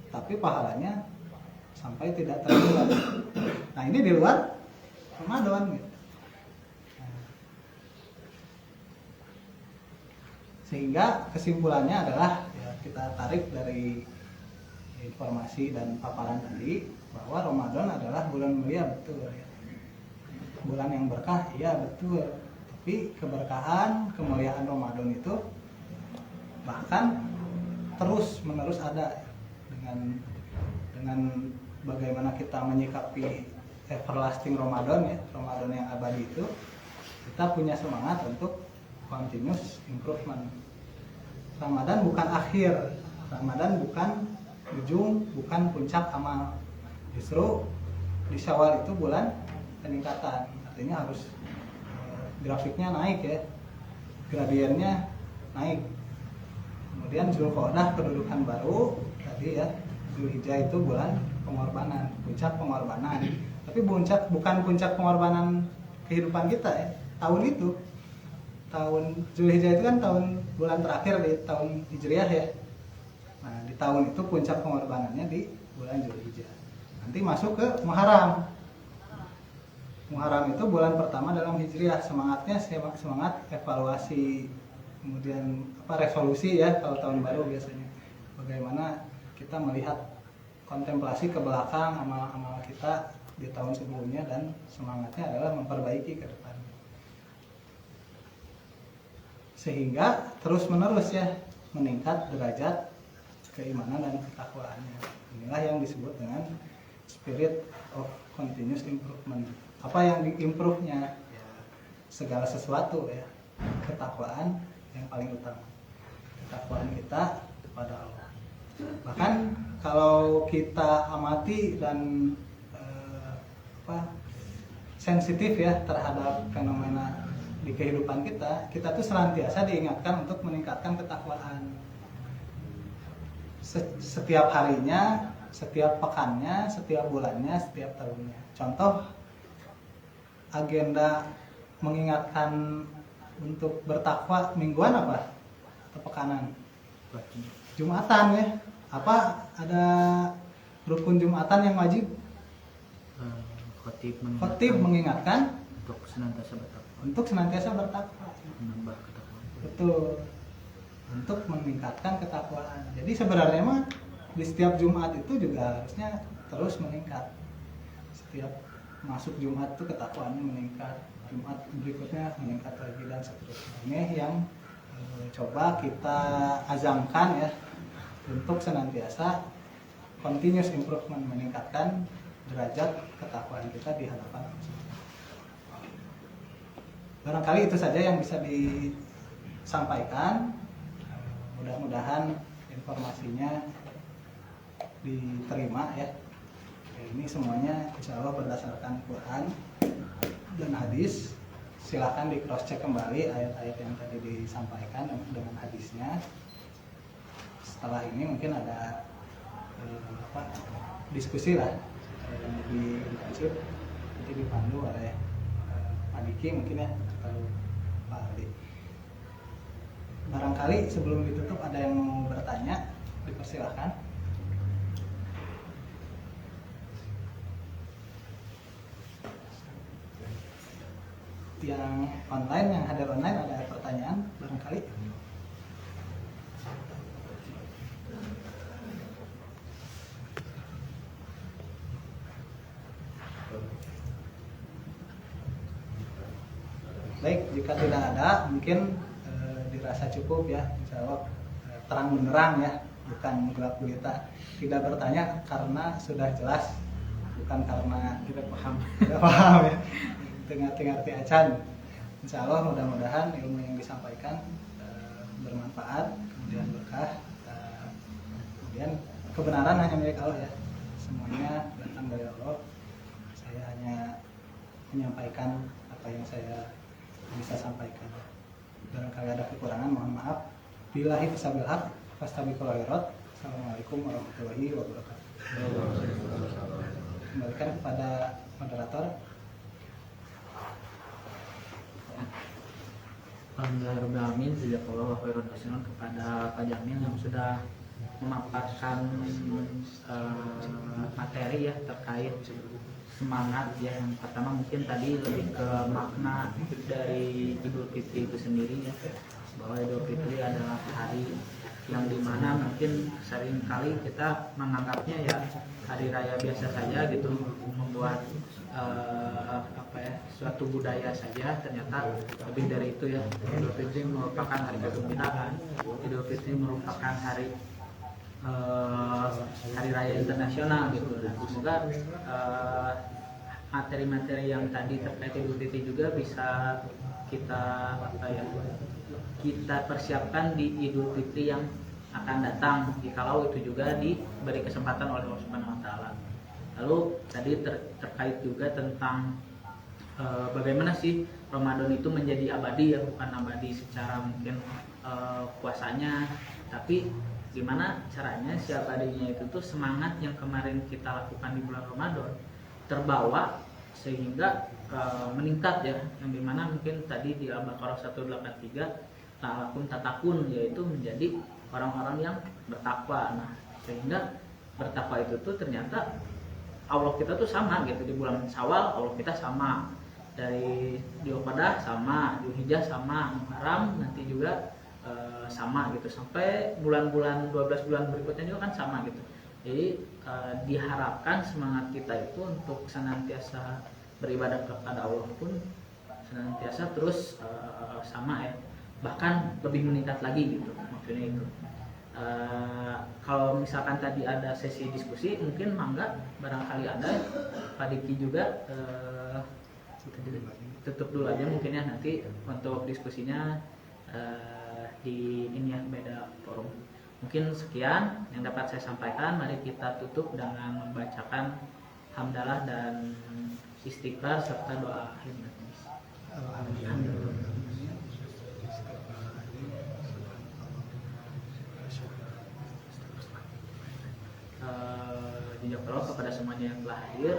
tapi pahalanya sampai tidak terhingga. Nah ini di luar Ramadan gitu. Sehingga kesimpulannya adalah ya, kita tarik dari informasi dan paparan tadi bahwa Ramadan adalah bulan mulia, betul ya. Bulan yang berkah, iya betul. Tapi keberkahan, kemuliaan Ramadan itu bahkan terus menerus ada dengan bagaimana kita menyikapi everlasting Ramadan ya, Ramadan yang abadi itu, kita punya semangat untuk continuous improvement. Ramadan bukan akhir, Ramadan bukan ujung, bukan puncak amal. Justru di Syawal itu bulan peningkatan, artinya harus grafiknya naik ya, gradiennya naik. Kemudian Zulqa'dah kedudukan baru tadi ya, Zulhijjah itu bulan pengorbanan, puncak pengorbanan. Tapi bukan puncak pengorbanan kehidupan kita ya. Tahun Zulhijjah itu kan bulan terakhir di tahun Hijriah ya. Nah, di tahun itu puncak pengorbanannya di bulan Zulhijjah. Nanti masuk ke Muharram. Muharram itu bulan pertama dalam Hijriah. Semangatnya semangat evaluasi, kemudian resolusi ya kalau tahun baru biasanya. Bagaimana kita melihat kontemplasi ke belakang amal-amal kita di tahun sebelumnya dan semangatnya adalah memperbaiki ke depan. Sehingga terus-menerus ya meningkat derajat keimanan dan ketakwaannya. Inilah yang disebut dengan spirit of continuous improvement. Apa yang diimprove-nya? Ya, segala sesuatu ya. Ketakwaan yang paling utama. Ketakwaan kita kepada Allah. Bahkan kalau kita amati dan sensitif ya terhadap fenomena di kehidupan kita tuh senantiasa diingatkan untuk meningkatkan ketakwaan. Setiap harinya, setiap pekannya, setiap bulannya, setiap tahunnya. Contoh agenda mengingatkan untuk bertakwa mingguan apa? Atau pekanan? Jumatan ya. Apa ada rukun Jumatan yang wajib? Khotib mengingatkan untuk senantiasa bertakwa.
Menambah ketakwaan.
Betul. Untuk meningkatkan ketakwaan. Jadi sebenarnya mah di setiap Jumat itu juga harusnya terus meningkat. Setiap masuk Jumat itu ketakwaannya meningkat. Jumat berikutnya meningkat lagi dan seterusnya. Ini yang coba kita azamkan ya untuk senantiasa continuous improvement, meningkatkan derajat ketakwaan kita di hadapan Allah. Barangkali itu saja yang bisa disampaikan. Mudah-mudahan informasinya diterima ya. Ini semuanya insya Allah berdasarkan Quran dan hadis. Silakan di cross check kembali ayat-ayat yang tadi disampaikan dengan hadisnya. Setelah ini mungkin ada diskusi lah yang lebih intensif, nanti dipandu oleh Pak Diki mungkin ya, atau Pak Aldi. Barangkali sebelum ditutup ada yang mau bertanya, dipersilahkan. Yang online, yang hadir online, ada pertanyaan barangkali? Baik, jika tidak ada, mungkin dirasa cukup ya, insya Allah terang benderang ya, bukan gelap gulita. Tidak bertanya karena sudah jelas, bukan karena
Tidak paham.
tidak paham ya. Ngerti acan. Insya Allah mudah-mudahan ilmu yang disampaikan bermanfaat, kemudian berkah, kemudian kebenaran hanya milik Allah ya. Semuanya datang dari Allah. Saya hanya menyampaikan apa yang saya bisa sampaikan. Barangkali ada kekurangan, mohon maaf. Billahi taufiq wal hidayah. Fastabiqul khairat. Assalamualaikum warahmatullahi wabarakatuh. Kembalikan kepada moderator.
Alhamdulillahirrahmanirrahim. Jazakallahu khairan kasiran kepada Pak Jamil yang sudah memaparkan materi ya terkait semangat ya. Yang pertama mungkin tadi lebih ke makna dari Idul Fitri itu sendiri ya, bahwa Idul Fitri adalah hari yang dimana mungkin sering kali kita menganggapnya ya hari raya biasa saja gitu, membuat suatu budaya saja. Ternyata lebih dari itu ya. Idul Fitri merupakan hari kegembiraan. Idul Fitri merupakan hari raya internasional gitu. Nah, semoga materi-materi yang tadi terkait Idul Fitri juga bisa kita kita persiapkan di Idul Fitri yang akan datang, jikalau itu juga diberi kesempatan oleh Allah Subhanahu wa taala. Lalu tadi terkait juga tentang bagaimana sih Ramadan itu menjadi abadi ya, bukan abadi secara mungkin puasanya, tapi gimana caranya si abadinya itu tuh semangat yang kemarin kita lakukan di bulan Ramadan terbawa sehingga meningkat ya, yang dimana mungkin tadi di Al-Baqarah 183 la'allakum tattaqun, yaitu menjadi orang-orang yang bertakwa. Nah, sehingga bertakwa itu tuh ternyata Allah kita tuh sama gitu. Di bulan Syawal Allah kita sama, dari Dzulqa'dah sama, Dzulhijjah sama, Muharram nanti juga sama gitu, sampai bulan-bulan 12 bulan berikutnya juga kan sama gitu. Jadi diharapkan semangat kita itu untuk senantiasa beribadah kepada Allah pun senantiasa terus sama ya, bahkan lebih meningkat lagi gitu maksudnya itu. Kalau misalkan tadi ada sesi diskusi, mungkin mangga barangkali ada Pak Diki juga tutup dulu aja mungkin ya, nanti untuk diskusinya di ini ya, beda forum. Mungkin sekian yang dapat saya sampaikan. Mari kita tutup dengan membacakan hamdalah dan istighfar serta doa akhir. Jazakallah kepada semuanya yang telah hadir,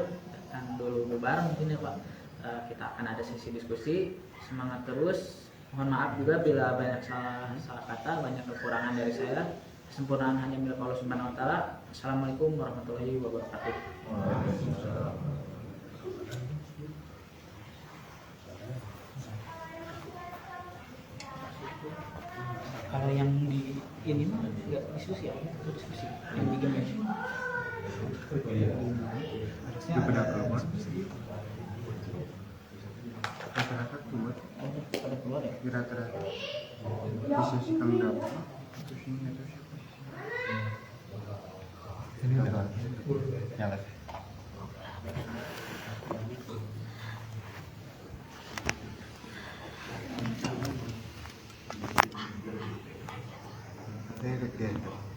dan dulu bubar mungkin ya Pak. Kita akan ada sesi diskusi. Semangat terus. Mohon maaf juga bila banyak salah kata, banyak kekurangan dari saya. Kesempurnaan hanya milik Allah Subhanahu wa taala. Assalamualaikum warahmatullahi wabarakatuh. Kalau yang di ini mah enggak diskusi ya, itu diskusi. Yang di game
Harusnya ada diskusi.
kira-kira bisa sih kang dapat itu sini itu siapa ini udah nyala Ini ketiga.